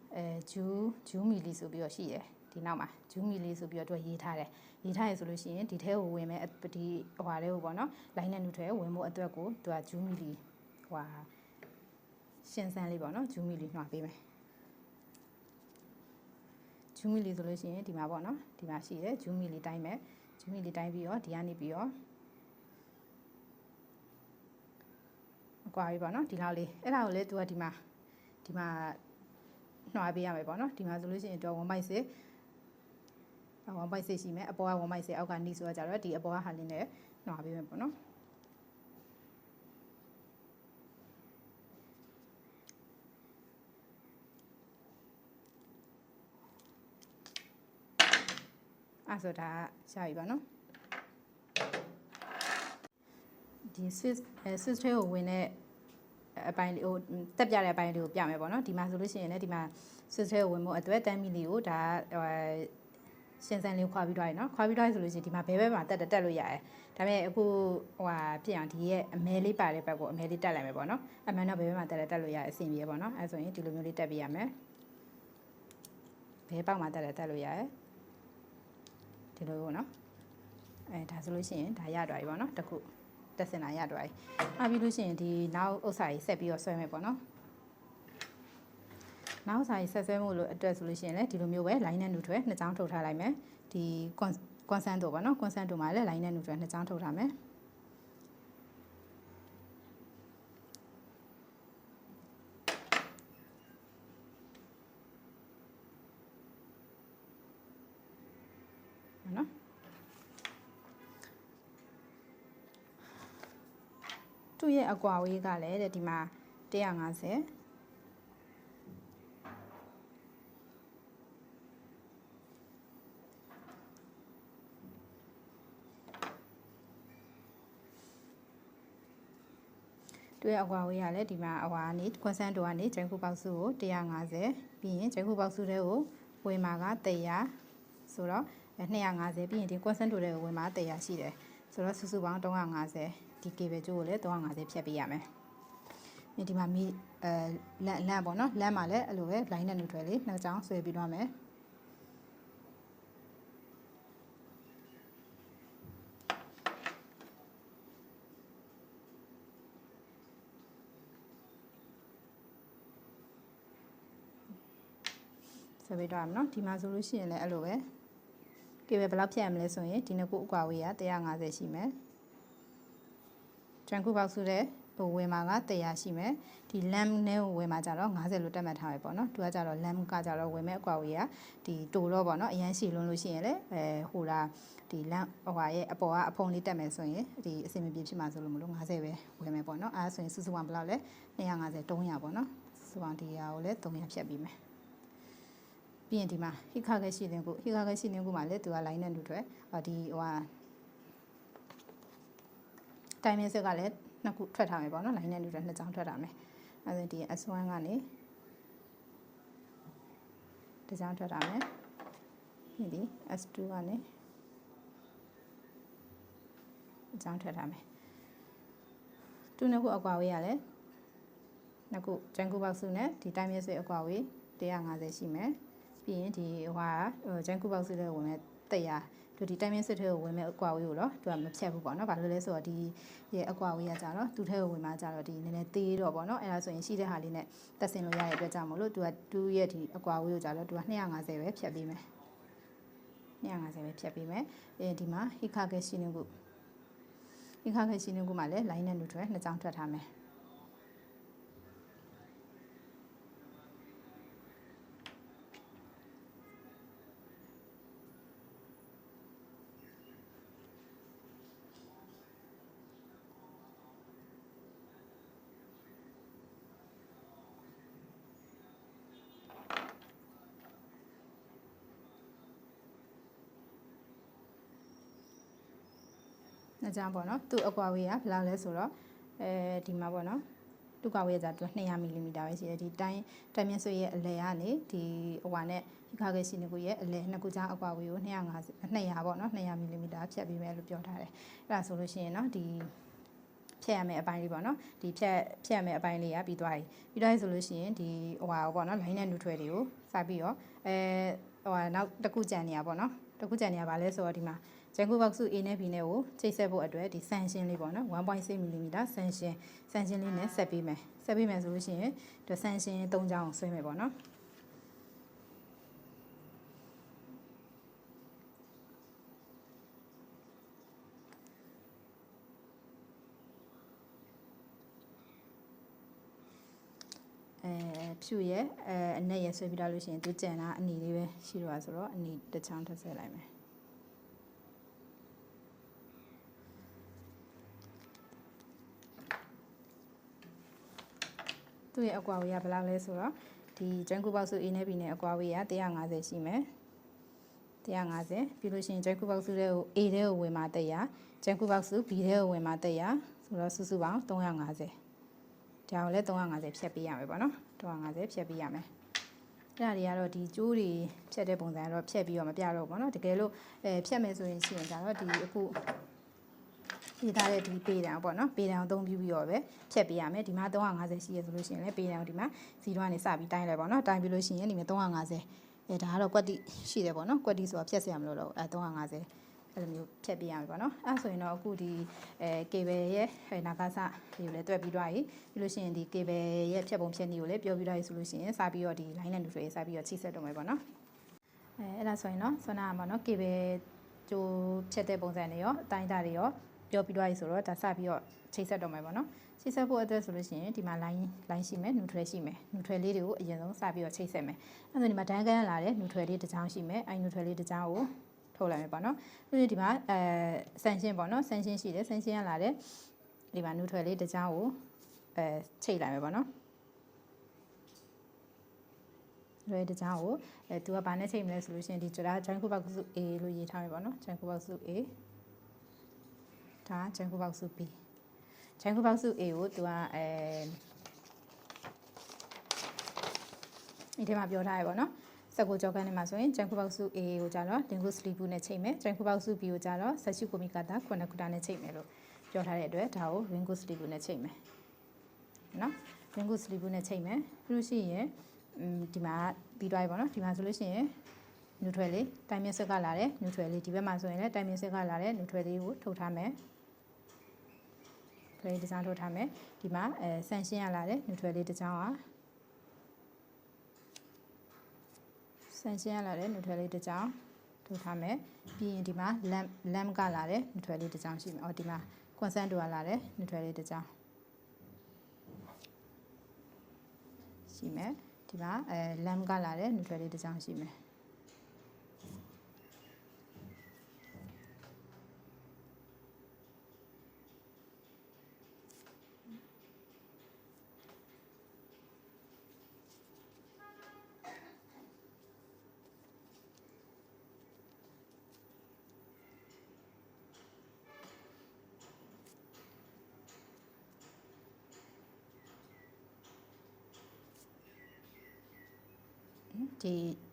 ဂျူးမီလီဆိုပြီးတော့ရှိတယ်ဒီနောက်မှာဂျူးမီလီဆိုပြီးတော့သူရေးထားတယ်ရေးထားရဆိုလို့ရှိရင်ဒီထဲကိုဝင်မဲ့ဒီဟွာလေးကိုပေါ့နော် line နဲ့ neutral ဝင်ဖို့အတွက်ကိုသူကဂျူးမီလီဟွာရှင်းစမ်းလေးပေါ့နော်ဂျူးမီလီနှွာပေးမယ်ဂျူးမီလီဆိုလို့ရှိရင်ဒီမှာပေါ့နော်ဒီမှာရှိတယ်ဂျူးမီလီတိုင်းမဲ့ဂျူးမီလီတိုင်းပြီးတော့ဒီကနေပြီးတော့အကွာပြီပေါ့နော်ဒီလောက်လေးအဲ့ဒါကိုလေသူကဒီမှာနှွာပေးရမယ်ပေါ့နော်ဒီမှာဆိုလို့ရှိရင်တော့ 1.6 1.6ရှိမယ်အပေါ်က 1.6 အောက်ကနီးဆိုတော့ကြတော့ဒီအပေါ်ကဟာလေးနဲ့နှွာပေးမယ်ပေါ့နော်အဲ့ဆိုတာရှာပြီပါနော်ဒီ switch ထဲကိုဝင်တဲ့အပိုင်းလေးဟိုတက်ပြတဲ့အပိုင်းလေးကိုပြမယ်ပေါ့နော်ဒီမှာဆိုလို့ရှိရင်လည်းဒီမှာ switch ထဲကိုဝင်ဖို့အတွက်10 mili ကိုဒါရှင်းစမ်းလေးခွာပြီးသွားပြီနော်ခွာပြီးသွားပြီဆိုလို့ရှိရင်ဒီမှာဘဲမှာတက်လို့ရတယ်ဒါပေမဲ့အခုဟိုဖြစ်အောင်ဒီရဲ့အမဲလေးပါတဲ့ဘက်ကိုအမဲလေးတက်လိုက်မယ်ပေါ့နော်အမှန်တော့ဘဲမှာတက်လို့ရအဆင်ပြေပေါ့နော်အဲဆိုရင်ဒီလိုမျိုးလေးတက်ပြရမယ်ဘဲပေါက်မှာတက်လို့ရတယ်ဒီလိုပေါ့နော်ဒါဆိုလို့ရှိရင်ဒါရသွားပြီပေါ့နော်တခုတက်စင်တာရသွားပြီအားပြီးလို့ရှိရင်ဒီနောက်ဥစ္စာကြီးဆက်ပြီးတော့ဆွဲမယ်ပေါ့နော်နောက်ဥစ္စာကြီးဆက်ဆွဲမှုလို့အတွက်ဆိုလို့ရှိရင်လည်းဒီလိုမျိုးပဲ line နဲ့ neutral နှစ်ချောင်းထုတ်ထားလိုက်မယ်ဒီ constant တို့ပေါ့နော် constant တို့မှာလည်း line နဲ့ neutral နှစ်ချောင်းထုတ်ထားမယ်နော်သူ့ရဲ့အကွာဝေးကလည်းဒီမှာ150တွေ့အကွာဝေးရလဲဒီမှာအဝါကနေကွန်ဆန်တိုကနေဂျန်ခုပေါက်စုကို150ပြီးရင်ဂျန်ခုပေါက်စုတဲ့ကိုဝင်မှာက100ဆိုတော့250ပြီးရင်ဒီကွန်ဆန်တိုတဲ့ကိုဝင်မှာ100ရှိတယ်ဆိုတော့စုစုပေါင်း350ဒီ cable ကျိုးကိုလည်း350ဖြတ်ပေးရမယ်ဒီမှာမီလမ်းပေါ့နော်လမ်းမှာလည်းအဲ့လိုပဲ line နဲ့ neutral လေးနှစ်ချောင်းဆွဲပြီးတော့မယ်ဆက်ပြီးတော့နော်ဒီမှာဆိုလို့ရှိရင်လည်းအဲ့လိုပဲကေဘယ်ဘယ်လောက်ဖြတ်ရမလဲဆိုရင်ဒီနှစ်ခုအကွာဝေးက150ရှိမယ်ဂျန်ခုပေါက်စုတဲ့ဟိုဝင်မှာက100ရှိမယ်ဒီ lamp နဲ့ဝင်မှာကြတော့50လို့တက်မှတ်ထားပဲပေါ့နော်သူကကြတော့ lamp ကကြတော့ဝင်မဲ့အကွာဝေးကဒီတိုတော့ပေါ့နော်အရန်ရှည်လွန်းလို့ရှိရင်လည်းဟိုလာဒီ lamp ဟိုဟာရဲ့အပေါ်ကအဖုံလေးတက်မယ်ဆိုရင်ဒီအစင်မပြေဖြစ်မှာဆိုလို့မလို့50ပဲဝင်မယ်ပေါ့နော်အဲဆိုရင်စုစုပေါင်းဘယ်လောက်လဲ250 300ပေါ့နော်စုစုပေါင်းဒီဟာကိုလည်း300ဖြတ်ပြီးမယ်ပြီးရင်ဒီမှာဟိခါခဲရှိတဲ့ကိုဟိခါခဲရှိတဲ့ကိုမှာလည်းသူက line နဲ့ neutral ဒီဟိုဟာ timing set ကလည်းနှစ်ခုထွက်ထားမယ်ပေါ့နော် line နဲ့ neutral နှစ်ချောင်းထွက်ထားမယ်အဲဒါဒီ S1 ကနေတစ်ချောင်းထွက်ထားမယ်ပြီးဒီ S2 ကနေတစ်ချောင်းထွက်ထားမယ်သူနှစ်ခုအကွာဝေးရလဲနှစ်ခုဂျန်ကူဘောက်စုနဲ့ဒီ timing set အကွာဝေး150ရှိမယ်ပြီးရင်ဒီဟိုဂျန်ကူဘောက်စုတဲ့ဝင်မဲ့100သူဒီ timing set ထဲကိုဝင်မဲ့အကွာဝေးကိုတော့သူကမဖြတ်ဘူးပေါ့နော်ဘာလို့လဲဆိုတော့ဒီရဲ့အကွာဝေးကကြတော့သူ့ထဲကိုဝင်မှာကြတော့ဒီနည်းနည်းသေးတော့ပေါ့နော်အဲ့ဒါဆိုရင်ရှိတဲ့ဟာလေးနဲ့တက်ဆင်လို့ရတဲ့အတွက်ကြောင့်မို့လို့သူကသူ့ရဲ့ဒီအကွာဝေးကိုကြတော့သူက250ပဲဖြတ်ပေးမယ်250ပဲဖြတ်ပေးမယ်ဒီမှာဟိခါခဲရှိနေခုမှာလည်း line နဲ့ neutral နှစ်ချောင်းထွက်ထားမယ်နှစ်ချောင်းပေါ့နော်သူ့အကွာဝေးကဘယ်လောက်လဲဆိုတော့ဒီမှာပေါ့နော်သူ့ကွာဝေးကသူ200 mm ပဲရှိတယ်ဒီတိုင်းမြင့်ဆွေရဲ့အလဲကနေဒီဟိုဟာနဲ့ဟ ဒီခါကရှိနေကိုရဲ့အလဲနှစ်ခုကြားအကွာဝေးကို250 200ပေါ့နော်200 mm ဖြတ်ပေးမယ်လို့ပြောထားတယ်အဲ့ဒါဆိုလို့ရှိရင်เนาะဒီဖြတ်ရမယ့်အပိုင်းလေးပေါ့နော်ဒီဖြတ်ရမယ့်အပိုင်းလေးကပြီးသွားပြီဆိုလို့ရှိရင်ဒီဟိုဟာပေါ့နော် line နဲ့ neutral တွေကိုစပြီးတော့ဟိုဟာနောက်တစ်ခုကြံနေရပေါ့နော်တစ်ခုကြံနေရပါလဲဆိုတော့ဒီမှာဂျန်ကူဘောက်စု A နဲ့ B နဲ့ကိုချိတ်ဆက်ဖို့အတွက်ဒီဆန်ရှင်းလေးပေါ့နော် 1.6 mm ဆန်ရှင်းလေးနဲ့ဆက်ပေးမယ်ဆိုလို့ရှိရင်ဒီဆန်ရှင်း3ချောင်းဆွဲမယ်ပေါ့နော်ဖြူရဲ့အနက်ရဲ့ဆွဲပြီးတော့လို့ရှိရင်သူကြံတာအနီလေးပဲရှိတော့ဆိုတော့အနီတစ်ချောင်းထပ်ဆက်လိုက်မယ်သူ့ရဲ့အကွာဝေးကဘယ်လောက်လဲဆိုတော့ဒီဂျန်ကူဘောက်စု A နဲ့ B နဲ့အကွာဝေးက150ရှိမယ်150ပြီးလို့ရှိရင်ဂျန်ကူဘောက်စုတဲ့ကို A တဲ့ကိုဝင်มา100ဂျန်ကူဘောက်စု B တဲ့ကိုဝင်มา100ဆိုတော့စုစုပေါင်း350ဒါကိုလည်း350ဖြတ်ပေးရမယ်ပေါ့နော်350ဖြတ်ပေးရမယ်အဲ့ဒါတွေကတော့ဒီကျိုးတွေဖြတ်တဲ့ပုံစံတော့ဖြတ်ပြီးတော့မပြတော့ဘူးပေါ့နော်တကယ်လို့ဖြတ်မယ်ဆိုရင်ရှိရင်ဒါတော့ဒီအခုရေးထားတဲ့ဒီပေတံပေါ့နော်ပေတံကိုအသုံးပြုပြီးတော့ပဲဖြတ်ပေးရမယ်ဒီမှာ350ရှိရဆိုလို့ရှိရင်လည်းပေတံကိုဒီမှာ0ကနေစပြီးတိုင်းလိုက်ပေါ့နော်တိုင်းပြီးလို့ရှိရင်ဒီမှာ350ဒါကတော့ကွက်တိရှိတယ်ပေါ့နော်ကွက်တိဆိုတာဖြတ်စရာမလိုတော့350အဲ့လိုမျိုးဖြတ်ပေးရမယ်ပေါ့နော်အဲ့ဆိုရင်တော့အခုဒီကေဘယ်ရဲ့နာဂါဆာတွေကိုလည်းတွက်ပြီးသွားပြီပြီးလို့ရှိရင်ဒီကေဘယ်ရဲ့ဖြတ်ပုံဖြတ်နည်းကိုလည်းပြောပြီးသွားပြီဆိုလို့ရှိရင်စပြီးတော့ဒီ line နဲ့ neutral စပြီးတော့ချိတ်ဆက်တော့မယ်ပေါ့နော်အဲ့ဒါဆိုရင်တော့ဆွမ်းနာမှာနော်ကေဘယ်ကျိုးဖြတ်တဲ့ပုံစံတွေရောအတိုင်းအတာတွေရောပြောပြီးသွားပြီဆိုတော့ဒါစပြီးတော့ချိတ်ဆက်တော့မယ်ပေါ့နော်ချိတ်ဆက်ဖို့အတွက်ဆိုလို့ရှိရင်ဒီမှာ line ရှိမယ် neutral ရှိမယ် neutral လေးတွေကိုအရင်ဆုံးစပြီးတော့ချိတ်ဆက်မယ်အဲ့ဆိုဒီမှာဒန်းကန်းလာတဲ့ neutral လေးတစ်ချောင်းရှိမယ်အဲ့ neutral လေးတစ်ချောင်းကိုထုတ်လိုက်မယ်ပေါ့နော်ပြီးဒီမှာဆန်ရှင်းပေါ့နော်ဆန်ရှင်းရှိတယ်ဆန်ရှင်းရလာတဲ့ဒီမှာ neutral လေးတစ်ချောင်းကိုချိတ်လိုက်မယ်ပေါ့နော်လွယ်တစ်ချောင်းကိုသူကဘာနဲ့ချိတ်မလဲဆိုလို့ရှိရင်ဒီဂျန်ကူဘောက်စု A လို့ရေးထားမယ်ပေါ့နော်ဂျန်ကူဘောက်စု A ဒါဂျန်ကူဘောက်စု B ဂျန်ကူဘောက်စု A ကိုသူကဒီထဲမှာပြောထားရပေါ့နော်စက်ကိုကြောက်ခန်းထဲမှာဆိုရင်ဂျန်ကူဘောက်စု A ကိုကြတော့ lingua sleeve နဲ့ချိန်မယ်ဂျန်ကူဘောက်စု B ကိုကြတော့ဆက်ရှိကိုမီကတာ9ခုတာနဲ့ချိန်မယ်လို့ပြောထားတဲ့အတွက်ဒါကို lingua sleeve နဲ့ချိန်မယ်နော် lingua sleeve နဲ့ချိန်မယ်ပြီးလို့ရှိရင်ဒီမှာပြီးသွားပြီပေါ့နော်ဒီမှာဆိုလို့ရှိရင် neutral လေးတိုင်မြင့်ဆက်ကလာတဲ့ neutral လေးဒီဘက်မှာဆိုရင်လည်းတိုင်မြင့်ဆက်ကလာတဲ့ neutral လေးကိုထုတ်ထားမယ်ဒီတစ်ချောင်းထုတ်ထားမယ်ဒီမှာဆန်ရှင်းရလာတဲ့ neutral လေးတစ်ချောင်းဆန်ရှင်းရလာတဲ့ neutral လေးတစ်ချောင်းထုတ်ထားမယ်ပြီးရင်ဒီမှာ lamp ကလာတဲ့ neutral လေးတစ်ချောင်းရှိမယ်ဒီမှာ consent တို့ကလာတဲ့ neutral လေးတစ်ချောင်းရှိမယ်ဒီမှာlamp ကလာတဲ့ neutral လေးတစ်ချောင်းရှိမယ်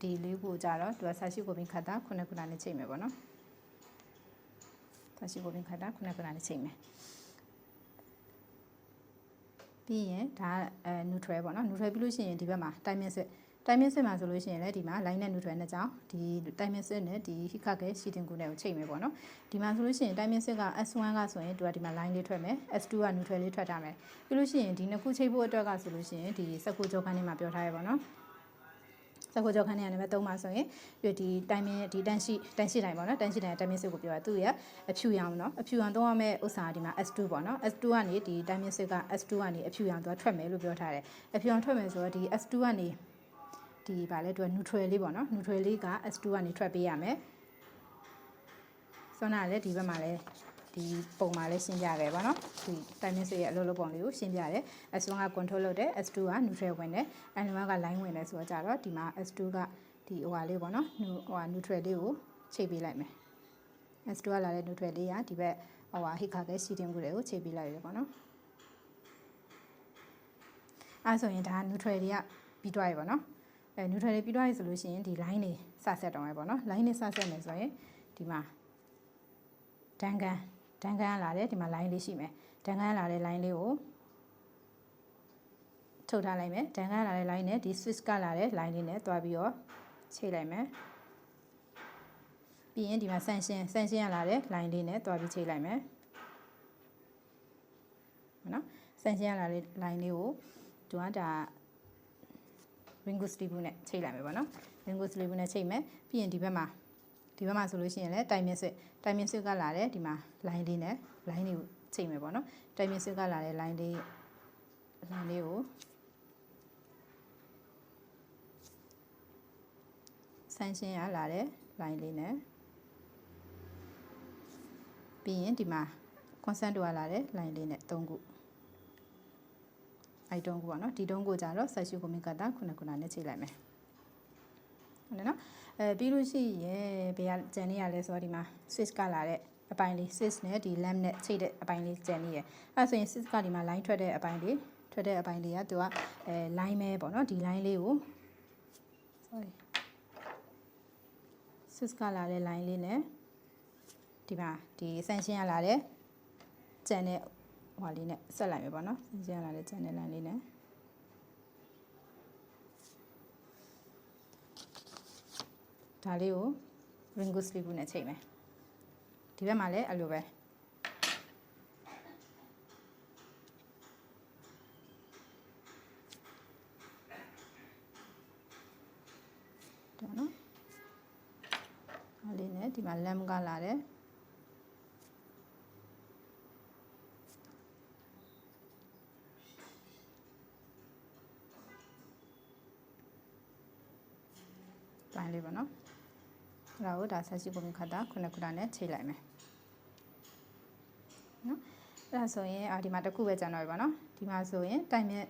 ဒီလေးကိုကြတော့သူကဆာရှိကိုပင်ခတ်တာ9ခုနဲ့ချိန်မယ်ပေါ့နော်ဆာရှိကိုပင်ခတ်တာ9ခုနဲ့ချိန်မယ်ပြီးရင်ဒါneutral ပေါ့နော် neutral ပြီးလို့ရှိရင်ဒီဘက်မှာ timing set မှာဆိုလို့ရှိရင်လည်းဒီမှာ line နဲ့ neutral နှစ်ကြောင်းဒီ timing set နဲ့ဒီ hikage ရှိတင်ကူနဲ့ကိုချိန်မယ်ပေါ့နော်ဒီမှာဆိုလို့ရှိရင် timing set က S1 ကဆိုရင်သူကဒီမှာ line လေးထွက်မယ် S2 က neutral လေးထွက်ထားမယ်ပြီးလို့ရှိရင်ဒီနှစ်ခုချိန်ဖို့အတွက်ကဆိုလို့ရှိရင်ဒီစက်ကိုကြောခန်းထဲမှာပြောထားရပါတော့စက်ကိုကြောခန်းထဲကနေပဲ3မှာဆိုရင်ဒီ timing ဒီတန်းရှိတိုင်းပေါ့နော်တန်းရှိတိုင်း timing set ကိုပြောရသူရဲ့အဖြူရောင်เนาะအဖြူရောင်သုံးရမယ့်ဥစ္စာဒီမှာ S2 ပေါ့နော် S2 ကနေဒီ timing set က S2 ကနေအဖြူရောင်သူကထွက်မယ်လို့ပြောထားတယ်အဖြူရောင်ထွက်မယ်ဆိုတော့ဒီ S2 ကနေဒီဗာလဲသူက neutral လေးပေါ့နော် neutral လေးက S2 ကနေထွက်ပေးရမယ်ဆွမ်းနာလည်းဒီဘက်မှာလည်းဒီပုံမှာလည်းရှင်းပြခဲ့ပါတော့ဒီ timing set ရဲ့အလုပ်လုပ်ပုံလေးကိုရှင်းပြတယ် S1 က control လုပ်တယ် S2 က neutral ဝင်တယ် N1 က line ဝင်တယ်ဆိုတော့ကြတော့ဒီမှာ S2 ကဒီဟိုဟာလေးပေါ့နော်ဟိုဟာ neutral လေးကိုချိန်ပေးလိုက်မယ် S2 ကလာတဲ့ neutral လေးကဒီဘက်ဟိုဟာ hikage ရှိတင်ကူတွေကိုချိန်ပေးလိုက်ရပေါ့နော်အဲဆိုရင်ဒါ neutral တွေကပြီးသွားပြီပေါ့နော် neutral လေးပြီးသွားပြီဆိုလို့ရှိရင်ဒီ line လေးစဆက်တော့မယ်ပေါ့နော် line လေးစဆက်မယ်ဆိုရင်ဒီမှာဒန်ကန်လာတယ်ဒီမှာ line လေးရှိမယ်ဒန်ကန်လာတဲ့ line လေးကိုထုတ်ထားလိုက်မယ်ဒန်ကန်လာတဲ့ line နဲ့ဒီ switch ကလာတဲ့ line လေးနဲ့တွားပြီးတော့ချိတ်လိုက်မယ်ပြီးရင်ဒီမှာဆန်ရှင်းရလာတဲ့ line လေးနဲ့တွားပြီးချိတ်လိုက်မယ်နော်ဆန်ရှင်းရလာတဲ့ line လေးကိုသူကဒါ ringo sleeve နဲ့ချိတ်လိုက်မယ်ပေါ့နော် ringo sleeve နဲ့ချိတ်မယ်ပြီးရင်ဒီဘက်မှာဆိုလို့ရှိရင်လည်းတိုင်မြင့်ဆွတ်ကလာတဲ့ဒီမှာ line လေးနဲ့ line လေးကိုချိတ်မယ်ပေါ့နော်တိုင်မြင့်ဆွတ်ကလာတဲ့ line လေးကိုဆန်းရှင်းရလာတဲ့ line လေးနဲ့ပြီးရင်ဒီမှာ constant တို့လာတဲ့ line လေးနဲ့3ခုအဲ့3ခုပေါ့နော်ဒီ3ခုကြတော့ဆက်ရှုကိုမြကတာခုနဲ့ချိန်လိုက်မယ်ဟုတ်တယ်နော်ပြီးလို့ရှိရင်ဘေးကကြံနေရလဲဆိုတော့ဒီမှာ switch ကလာတဲ့အပိုင်းလေး switch နဲ့ဒီ lamp နဲ့ချိန်တဲ့အပိုင်းလေးကြံနေရအဲ့ဆိုရင် switch ကဒီမှာ line ထွက်တဲ့အပိုင်းလေးကသူကline ပဲပေါ့နော်ဒီ line လေးကို switch ကလာတဲ့ line လေးနဲ့ဒီမှာဒီဆန်ရှင်းရလာတဲ့ကြံတဲ့ဟိုလေးနဲ့ဆက်လိုက်မယ်ပေါ့နော်ဆန်ရှင်းရလာတဲ့ကြံတဲ့ line လေးနဲ့ဒါလေးကို ringo sleeve နဲ့ချိန်မယ်ဒီဘက်မှာလည်းအဲ့လိုပဲတော့နော်အဲ့လေးနဲ့ဒီမှာ lamp ကလာတယ်ပိုင်းလေးပေါ့နော်အဲ့ဒါကိုဒါဆက်ရှိပုံခတ်တာခုနဲ့ချိန်လိုက်မယ်နော်အဲ့ဒါဆိုရင်ဒီမှာတစ်ခုပဲကျန်တော့ပြီပေါ့နော်ဒီမှာဆိုရင်တိုင်မြင့်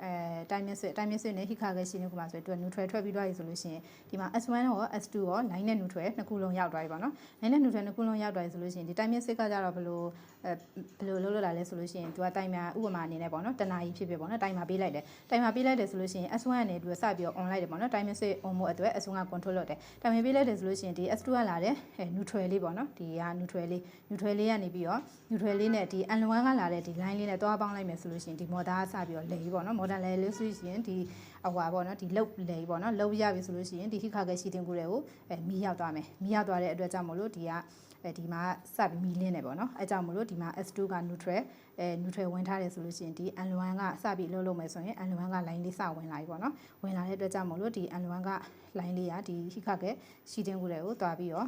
ဆွဲနဲ့ဟိခါခဲ့ရှိနေခုမှာဆိုရင်သူက neutral ထွက်ပြီးသွားပြီဆိုလို့ရှိရင်ဒီမှာ S1 ရော S2 ရော line နဲ့ neutral နှစ်ခုလုံးရောက်သွားပြီပေါ့နော် line နဲ့ neutral နှစ်ခုလုံးရောက်သွားပြီဆိုလို့ရှိရင်ဒီတိုင်မြင့်ဆွဲကကြတော့ဘယ်လိုလုပ်လာလဲဆိုလို့ရှိရင်သူကတိုင်မြဥပမာအနေနဲ့ပေါ့နော်တနာကြီးဖြစ်ဖြစ်ပေါ့နော်တိုင်မြပေးလိုက်တယ်ဆိုလို့ရှိရင် S1 ကနေသူကစပြီးတော့ on လိုက်တယ်ပေါ့နော်တိုင်မြဆွဲ on ဖို့အတွက် S1 က control လုပ်တယ်တိုင်မြပေးလိုက်တယ်ဆိုလို့ရှိရင်ဒီ S2 ကလာတယ်neutral လေးပေါ့နော်ဒီက neutral လေးကနေပြီးတော့ neutral လေးနဲ့ဒီ N1 ကလာတဲ့ဒီ line လေးနဲ့တွားပေါင်းလိုက်မယ်ဆိုလို့ရှိရင်ဒီ motor ကစပြီးတော့လဲပေါ့နော် motor လဲလို့ဆိုရင်ဒီပေါ့နော်ဒီလုတ်လဲပေါ့နော်လုတ်ရပြီဆိုလို့ရှိရင်ဒီဟိခါခဲ့ရှိတင်ကူတွေကိုမီးရောက်သွားမယ်မီးရောက်သွားတဲ့အတွက်ကြောင့်မို့လို့ဒီမှာစပြီးမီးလင်းနေပေါ့နော်အဲကြောင့်မို့လို့ဒီမှာ S2 က neutral ဝင်ထားတယ်ဆိုလို့ရှိရင်ဒီ N1 ကစပြီးလုံးမယ်ဆိုရင် N1 က line လေးစဝင်လာပြီပေါ့နော်ဝင်လာတဲ့အတွက်ကြောင့်မို့လို့ဒီ N1 က line လေးကဒီဟိခါခဲ့ရှိတင်ကူတွေကိုတွားပြီးတော့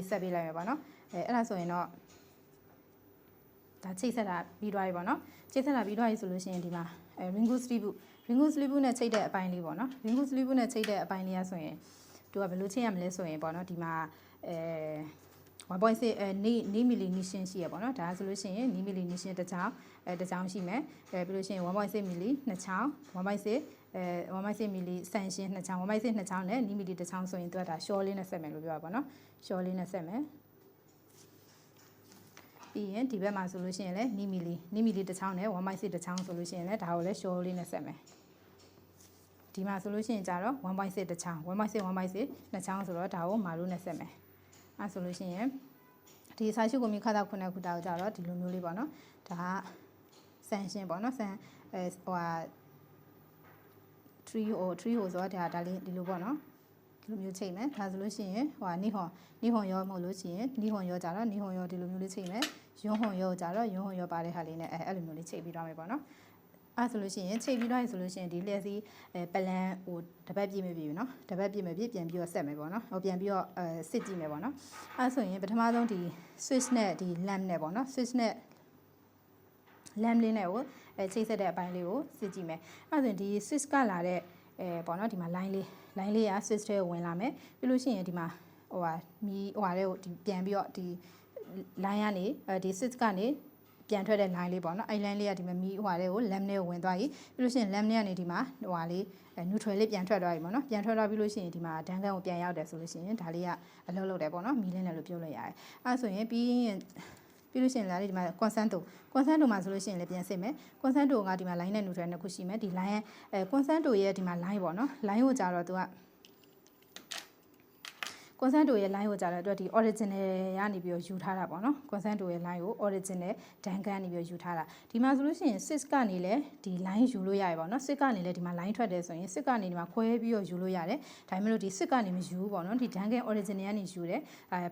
ဆက်ပေးလိုက်ရပါတော့အဲ့ဒါဆိုရင်တော့ဒါချိတ်ဆက်တာပြီးသွားပြီပေါ့နော်ချိတ်ဆက်တာပြီးသွားပြီဆိုလို့ရှိရင်ဒီမှာringo sleeve နဲ့ချိတ်တဲ့အပိုင်းလေးပေါ့နော် ringo sleeve နဲ့ချိတ်တဲ့အပိုင်းလေးရဆိုရင်သူကဘယ်လိုချိတ်ရမလဲဆိုရင်ပေါ့နော်ဒီမှာ1.6နီမီလီနီရှင်းရှိရပေါ့နော်ဒါဆိုလို့ရှိရင်နီမီလီနီရှင်းတစ်ချောင်းရှိမယ်ပြီးလို့ရှိရင်1.6မီလီနှစ်ချောင်း1.6မီလီဆန်ရှင်းနှစ်ချောင်း1.6နှစ်ချောင်းနဲ့နီမီလီတစ်ချောင်းဆိုရင်သူကဒါ short လေးနဲ့ဆက်မယ်လို့ပြောတာပေါ့နော် short လေးနဲ့ဆက်မယ်ပြီးရင်ဒီဘက်မှာဆိုလို့ရှိရင်လည်းနီမီလီတစ်ချောင်းနဲ့1.6တစ်ချောင်းဆိုလို့ရှိရင်လည်းဒါကိုလည်း short လေးနဲ့ဆက်မယ်ဒီမှာဆိုလို့ရှိရင်ကြတော့1.6တစ်ချောင်း1.6နှစ်ချောင်းဆိုတော့ဒါကိုမာလို့နဲ့ဆက်မယ်အဲဆိုလို့ရှိရင်ဒီစာရှုကိုမြခတာခုနှစ်ခုတာကိုကြတော့ဒီလိုမျိုးလေးပေါ့နော်ဒါကဆန်ရှင်းပေါ့နော်ဆန်3 ဟိုဆိုတော့ဒါလေးဒီလိုပေါ့နော်ဒီလိုမျိုးချိန်မယ်ဒါဆိုလို့ရှိရင်နိဟွန်ရောမဟုတ်လို့ရှိရင်နိဟွန်ရောကြတော့နိဟွန်ရောဒီလိုမျိုးလေးချိန်မယ်ယွန်းဟွန်ရောကြတော့ယွန်းဟွန်ရောပါတဲ့ဟာလေးနဲ့အဲ့လိုမျိုးလေးချိန်ပြီးသွားမယ်ပေါ့နော်အဲ့ဆိုလို့ရှိရင်ချိန်ပြီးသွားရင်ဆိုလို့ရှိရင်ဒီလျက်စီပလန်ဟိုတပတ်ပြည့်မပြီเนาะတပတ်ပြည့်မပြီပြန်ပြီးတော့ဆက်မယ်ပေါ့နော်ဟိုပြန်ပြီးတော့စစ်ကြည့်မယ်ပေါ့နော်အဲ့ဆိုရင်ပထမဆုံးဒီ switch နဲ့ဒီ lamp နဲ့ပေါ့နော် switch နဲ့ lamp လေးနဲ့ကိုချိတ်ဆက်တဲ့အပိုင်းလေးကိုစစ်ကြည့်မယ်အဲ့ဆိုရင်ဒီ switch ကလာတဲ့ပေါ့နော်ဒီမှာ line လေးက switch ထဲကိုဝင်လာမယ်ပြီးလို့ရှိရင်ဒီမှာမီးတဲ့ကိုဒီပြန်ပြီးတော့ဒီ line ကနေဒီ switch ကနေပြန်ထွက်တဲ့ line လေးပေါ့နော်အဲ့ line လေးကဒီမှာမီးတဲ့ကို lamp နဲ့ကိုဝင်သွားပြီပြီးလို့ရှိရင် lamp နဲ့ကနေဒီမှာလေး neutral လေးပြန်ထွက်သွားပြီပေါ့နော်ပြန်ထွက်သွားပြီးလို့ရှိရင်ဒီမှာဒန်းကန်ကိုပြန်ရောက်တယ်ဆိုလို့ရှိရင်ဒါလေးကအလုပ်လုပ်တယ်ပေါ့နော်မီးလင်းတယ်လို့ပြောလို့ရတယ်အဲ့ဆိုရင်ပြီး ပြီးလို့ရှိရင်လည်းဒီမှာ consanto မှာဆိုလို့ရှိရင်လည်းပြန်စစ်မယ် consanto ကဒီမှာ line နဲ့ neutral နှစ်ခုရှိမယ်ဒီ line ရဲ့consanto ရဲ့ဒီမှာ line ပေါ့နော် line ကိုကြာတော့သူကconsanto ရဲ့ line ကိုကြာတော့အတွက်ဒီ original ကနေပြီးတော့ယူထားတာပေါ့နော် consanto ရဲ့ line ကို original ဒန်ကန်နေပြီးတော့ယူထားတာဒီမှာဆိုလို့ရှိရင် 6 ကနေလည်းဒီ line ယူလို့ရတယ်ပေါ့နော်6ကနေလည်းဒီမှာ line ထွက်တယ်ဆိုရင်6ကနေဒီမှာခွဲပြီးတော့ယူလို့ရတယ်ဒါပေမဲ့လို့ဒီ6ကနေမယူဘူးပေါ့နော်ဒီဒန်ကန် original ကနေယူတယ်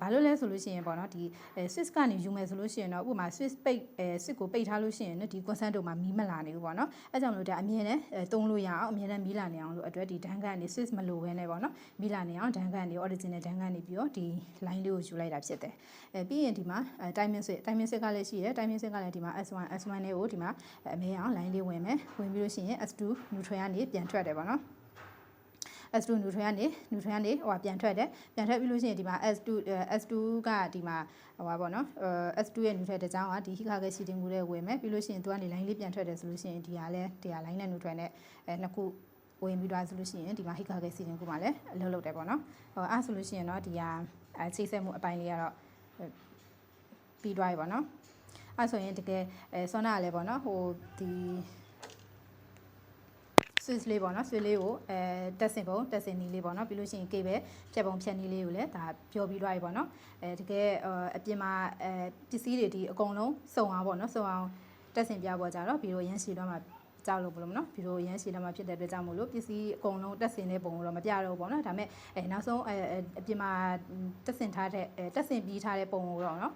ဘာလို့လဲဆိုလို့ရှိရင်ပေါ့နော်ဒီ6ကနေယူမယ်ဆိုလို့ရှိရင်တော့ဥပမာ6ပိတ်6ကိုပိတ်ထားလို့ရှိရင်ဒီ consanto မှာမီးမလာနေဘူးပေါ့နော်အဲကြောင့်လို့ဒါအမြဲတမ်းသုံးလို့ရအောင်အမြဲတမ်းမီးလာနေအောင်လို့အတွက်ဒီဒန်ကန်ကနေ6မလိုဘဲနဲ့ပေါ့နော်မီးလာနေအောင်ဒန်ကန်ကနေ original ဒန်ကန်နေပြီးတော့ဒီ line လေးကိုယူလိုက်တာဖြစ်တယ်ပြီးရင်ဒီမှာ timing စစ်ကလည်းရှိတယ် timing စစ်ကလည်းဒီမှာ S1 လေးကိုဒီမှာအမဲအောင် line လေးဝင်မယ်ဝင်ပြီးလို့ရှိရင် S2 neutral ကနေပြန်ထွက်တယ်ပေါ့နော် S2 neutral ကနေဟိုပြန်ထွက်တယ်ပြန်ထွက်ပြီးလို့ရှိရင်ဒီမှာ S2 ကဒီမှာဟိုပါပေါ့နော် S2 ရဲ့ neutral တစ်ကြောင်းကဒီ hikage seating ကိုလည်းဝင်မယ်ပြီးလို့ရှိရင်သူကနေ line လေးပြန်ထွက်တယ်ဆိုလို့ရှိရင်ဒီဟာလည်းဒီဟာ line နဲ့ neutral နဲ့နှစ်ခုဝင်ပြီးသွားဆိုလို့ရှိရင်ဒီမှာ hikage seating ကိုမှလည်းအလုပ်လုပ်တယ်ပေါ့နော်အဲ့ဆိုလို့ရှိရင်တော့ဒီဟာချိတ်ဆက်မှုအပိုင်းလေးကတော့ပြီးသွားပြီပေါ့နော်အဲ့ဆိုရင်တကယ်ဆောနာကလည်းပေါ့နော်ဟိုဒီ switch လေးပေါ့နော် switch လေးကိုတက်စင်နီးလေးပေါ့နော်ပြီးလို့ရှိရင် cable ဖြတ်ပုံဖြတ်နီးလေးကိုလည်းဒါပြောပြီးသွားပြီပေါ့နော်တကယ်အပြင်မှာပစ္စည်းတွေဒီအကုန်လုံးစုံအောင်ပေါ့နော်စုံအောင်တက်စင်ပြပေါ်ကြတော့ပြီးတော့ရန်ရှည်တော့မှကြောက်လို့ဘလို့မနော်ပြီးတော့ရန်ရှည်တော့မှဖြစ်တဲ့အတွက်ကြောင့်မို့လို့ပစ္စည်းအကုန်လုံးတက်စင်တဲ့ပုံတော့မပြတော့ဘူးပေါ့နော်ဒါပေမဲ့နောက်ဆုံးအပြင်မှာတက်စင်ထားတဲ့တက်စင်ပြီးထားတဲ့ပုံကိုတော့နော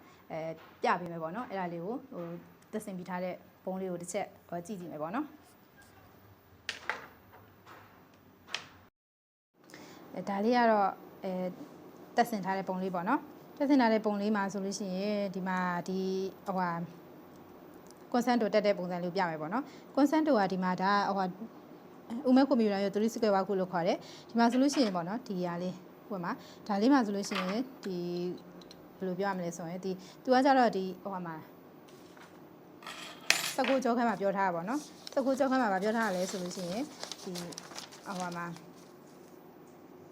်ပြပေးမယ်ပေါ့နော်အဲ့ဒါလေးကိုဟိုတက်စင်ပြီးထားတဲ့ပုံလေးကိုတစ်ချက်ကြည့်ကြည့်မယ်ပေါ့နော်ဒါလေးကတော့တက်ဆင်ထားတဲ့ပုံလေးပေါ့နော်တက်ဆင်ထားတဲ့ပုံလေးမှာဆိုလို့ရှိရင်ဒီမှာဒီဟိုဟာ consanto တက်တဲ့ပုံစံလေးပြမယ်ပေါ့နော် consanto ကဒီမှာဒါဟိုဥမဲကွန်ပျူတာရဲ့3 square ဝါခုလို့ခေါ်တယ်ဒီမှာဆိုလို့ရှိရင်ပေါ့နော်ဒီဟာလေးဟိုမှာဒါလေးမှာဆိုလို့ရှိရင်ဒီဘယ်လိုပြောရမလဲဆိုရင်ဒီသူကကြတော့ဒီဟိုမှာစကူကြောခန်းမှာပြောထားတာပေါ့နော်စကူကြောခန်းမှာပြောထားတာလဲဆိုလို့ရှိရင်ဒီဟိုမှာ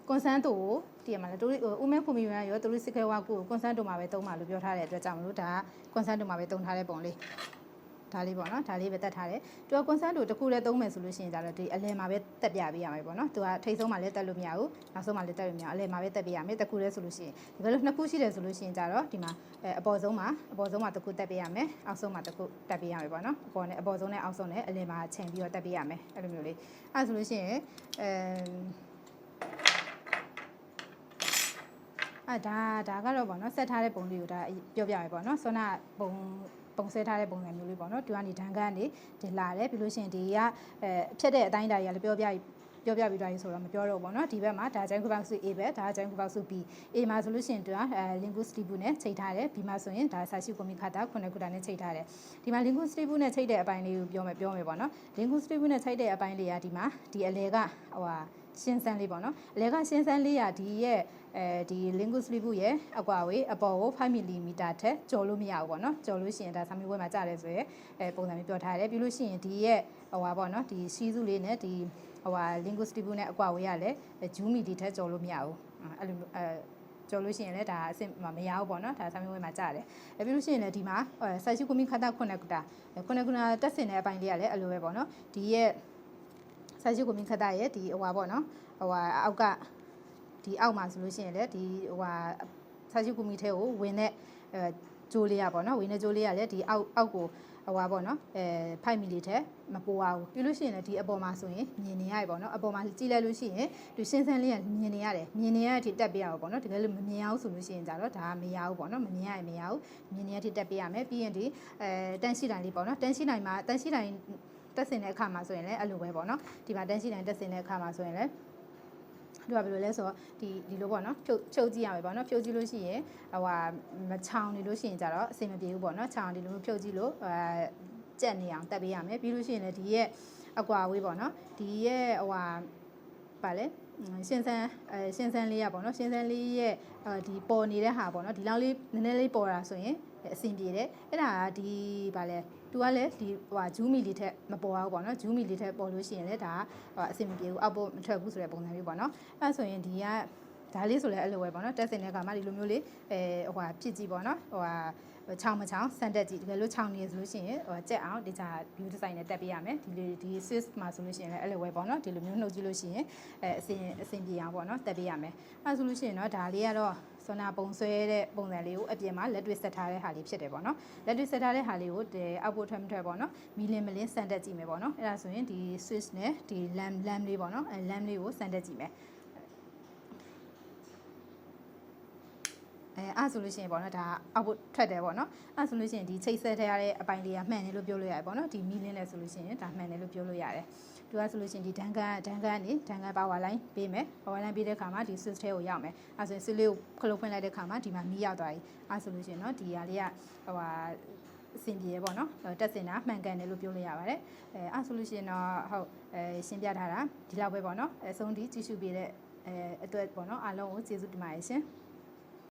consanto ကိုတည်ရမှာလဲဥမဲကွန်ပျူတာရော3 square ဝါခုကို consanto မှာပဲသုံးပါလို့ပြောထားတဲ့အတွက်ကြောင့်မလို့ဒါ consanto မှာပဲသုံးထားတဲ့ပုံလေးဒါလေးပေါ့နော်ဒါလေးပဲတက်ထားတယ်သူက consanto တစ်ခုလည်းသုံးမယ်ဆိုလို့ရှိရင်ဒါတော့ဒီအလယ်မှာပဲတက်ပြပေးရမယ်ပေါ့နော်သူကထိပ်ဆုံးမှာလည်းတက်လို့မရဘူးနောက်ဆုံးမှာလည်းတက်လို့မရအလယ်မှာပဲတက်ပေးရမယ်တစ်ခုလည်းဆိုလို့ရှိရင်ဒီလိုနှစ်ခုရှိတယ်ဆိုလို့ရှိရင်ကြတော့ဒီမှာအပေါ်ဆုံးမှာတစ်ခုတက်ပေးရမယ်အောက်ဆုံးမှာတစ်ခုတက်ပေးရမယ်ပေါ့နော်အပေါ်ဆုံးနဲ့အောက်ဆုံးနဲ့အလယ်မှာချိန်ပြီးတော့တက်ပေးရမယ်အဲ့လိုမျိုးလေးအဲ့ဆိုလို့ရှိရင်ဒါကတော့ပေါ့နော်ဆက်ထားတဲ့ပုံလေးကိုဒါပြောပြမယ်ပေါ့နော်ဆွမ်းနာပုံဆွဲထားတဲ့ပုံစံမျိုးလေးပေါ့နော်သူကနေဒန်ကန်နေဒီလာတယ်ပြီးလို့ရှိရင်ဒီကဖြတ်တဲ့အတိုင်းအတာကြီးကလည်းပြောပြပြီးသွားပြီဆိုတော့မပြောတော့ဘူးပေါ့နော်ဒီဘက်မှာဒါဂျန်ကူဘောက်စု A ဘက်ဒါဂျန်ကူဘောက်စု B A မှာဆိုလို့ရှိရင်သူကlinguistic နဲ့ချိန်ထားတယ် B မှာဆိုရင်ဒါစာရှိကွန်ပျူတာခုနှစ်ခုတာနဲ့ချိန်ထားတယ်ဒီမှာ linguistic နဲ့ချိန်တဲ့အပိုင်းလေးကိုပြောမယ်ပေါ့နော် linguistic နဲ့ချိန်တဲ့အပိုင်းလေးကဒီမှာဒီအလဲကဟိုဟာရှင်းစမ်းလေးပေါ့နော်အလဲကရှင်းစမ်းလေးကဒီရဲ့ဒီ linguistic ရဲ့အကွာဝေးအပေါ်ကို5 mm ထက်ကျော်လို့မရဘူးပေါ့နော်ကျော်လို့ရှိရင်ဒါစာမေးပွဲမှာကြားတယ်ဆိုရယ်ပုံစံမျိုးပြောထားတယ်ပြီးလို့ရှိရင်ဒီရဲ့ဟိုဟာပေါ့နော်ဒီစီးစုလေးနဲ့ဒီဟိုဟာ linguistic နဲ့အကွာဝေးရလဲဂျူးမီဒီထက်ကျော်လို့မရဘူးအဲ့လိုကျော်လို့ရှိရင်လည်းဒါအဆင့်မရဘူးပေါ့နော်ဒါစာမေးပွဲမှာကြားတယ်ပြီးလို့ရှိရင်လည်းဒီမှာစာရှိကွန်ပျူတာခုနှစ်ခုတာတက်စင်တဲ့အပိုင်းလေးကလည်းအဲ့လိုပဲပေါ့နော်ဒီရဲ့စာရှိကွန်ပျူတာရဲ့ဒီဟိုဟာပေါ့နော်ဟိုဟာအောက်ကဒီအောက်မှာဆိုလို့ရှိရင်လည်းဒီဟိုဟာစာရှိကွန်ပျူတာကိုဝင်တဲ့ဂျိုးလေးရပေါ့နော်ဝင်တဲ့ဂျိုးလေးရလည်းဒီအောက်ကိုဟိုဟာပေါ့နော်5 mm ထက်မပိုးအောင်ပြီးလို့ရှိရင်လည်းဒီအပေါ်မှာဆိုရင်မြင်နေရတယ်ပေါ့နော်အပေါ်မှာကြည့်လိုက်လို့ရှိရင်ဒီရှင်းစမ်းလေးကမြင်နေရတယ်မြင်နေရတဲ့အထိတက်ပေးရအောင်ပေါ့နော်တကယ်လို့မမြင်အောင်ဆိုလို့ရှိရင်ကြတော့ဒါမရဘူးပေါ့နော်မမြင်ရရင်မရဘူးမြင်နေရတဲ့အထိတက်ပေးရမယ်ပြီးရင်ဒီတန်းရှိတိုင်းလေးပေါ့နော်တန်းရှိတိုင်းမှာတန်းရှိတိုင်းတက်စင်တဲ့အခါမှာဆိုရင်လည်းအဲ့လိုပဲပေါ့နော်ဒီမှာတန်းရှိတိုင်းတက်စင်တဲ့အခါမှာဆိုရင်လည်းသူကဘယ်လိုလဲဆိုတော့ဒီလိုပေါ့နော်ဖြုတ်ကြည့်ရမယ်ပေါ့နော်ဖြုတ်ကြည့်လို့ရှိရင်ဟိုဟာမချောင်နေလို့ရှိရင်ကြတော့အဆင်မပြေဘူးပေါ့နော်ချောင်ဒီလိုဖြုတ်ကြည့်လို့ကြက်နေအောင်တက်ပေးရမယ်ပြီးလို့ရှိရင်လည်းဒီရဲ့အကွာဝေးပေါ့နော်ဒီရဲ့ဟိုဟာဗာလဲရှင်းစမ်းလေးရပေါ့နော်ရှင်းစမ်းလေးရဲ့ဒီပေါ်နေတဲ့ဟာပေါ့နော်ဒီလောက်လေးနည်းနည်းလေးပေါ်တာဆိုရင်အဆင်ပြေတယ်အဲ့ဒါကဒီဗာလဲသူကလည်းဒီဟိုဂျူးမီလီထက်မပေါ်အောင်ပေါ့နော်ဂျူးမီလီထက်ပေါ်လို့ရှိရင်လည်းဒါအဆင်မပြေဘူးအောက်ပေါ်မထွက်ဘူးဆိုတဲ့ပုံစံမျိုးပေါ့နော်အဲ့ဆိုရင်ဒီက ဒါလေးဆိုလဲအဲ့လိုပဲပေါ့နော်တက်စင်တဲ့အခါမှာဒီလိုမျိုးလေးဟိုဟာဖြစ်ကြည့်ပေါ့နော်ဟိုဟာချောင်းမချောင်းစမ်းတက်ကြည့်တကယ်လို့ချောင်းနေဆိုလို့ရှိရင်ဟိုကြက်အောင်ဒီချာ view design နဲ့တက်ပေးရမယ်ဒီ sys မှာဆိုလို့ရှိရင်လည်းအဲ့လိုပဲပေါ့နော်ဒီလိုမျိုးနှုတ်ကြည့်လို့ရှိရင်အစင်ပြေအောင်ပေါ့နော်တက်ပေးရမယ်အဲ့ဆိုလို့ရှိရင်တော့ဒါလေးကတော့ဆွမ်းနာပုံဆွဲတဲ့ပုံစံလေးကိုအပြင်မှာလက်တွေ့ဆက်ထားတဲ့ဟာလေးဖြစ်တယ်ပေါ့နော်လက်တွေ့ဆက်ထားတဲ့ဟာလေးကိုအောက်ပို့ထွက်မထွက်ပေါ့နော်မီလင်းမလင်းစမ်းတက်ကြည့်မယ်ပေါ့နော်အဲ့ဒါဆိုရင်ဒီ switch နဲ့ဒီ lamp လေးပေါ့နော်အဲ lamp လေးကိုစမ်းတက်ကြည့်မယ်အဲ့ဆိုလို့ရှိရင်ပေါ့နော်ဒါအောက်ဖို့ထွက်တယ်ပေါ့နော်အဲ့ဆိုလို့ရှိရင်ဒီချိတ်ဆက်ထည့်ရတဲ့အပိုင်းလေးကမှန်တယ်လို့ပြောလို့ရတယ်ပေါ့နော်ဒီမီလင်းလဲဆိုလို့ရှိရင်ဒါမှန်တယ်လို့ပြောလို့ရတယ်သူကဆိုလို့ရှိရင်ဒီဒန်ကန်ပါဝါလိုင်းပေးမယ်ပါဝါလိုင်းပေးတဲ့အခါမှာဒီ switch ထဲကိုရောက်မယ်အဲ့ဆိုရင် switch လေးကိုခလုတ်ဖွင့်လိုက်တဲ့အခါမှာဒီမှာမီးရောက်သွားပြီအဲ့ဆိုလို့ရှိရင်เนาะဒီဟာလေးကဟိုဟာအဆင်ပြေပေါ့နော်တက်စင်တာမှန်ကန်တယ်လို့ပြောလို့ရပါတယ်အဲ့ဆိုလို့ရှိရင်တော့ဟုတ်ရှင်းပြထားတာဒီလောက်ပဲပေါ့နော်အဆုံးထိကြည့်ရှုပေးတဲ့အတွက်ပေါ့နော်အားလုံးကိုကျေးဇူးတင်ပါတယ်ရှင်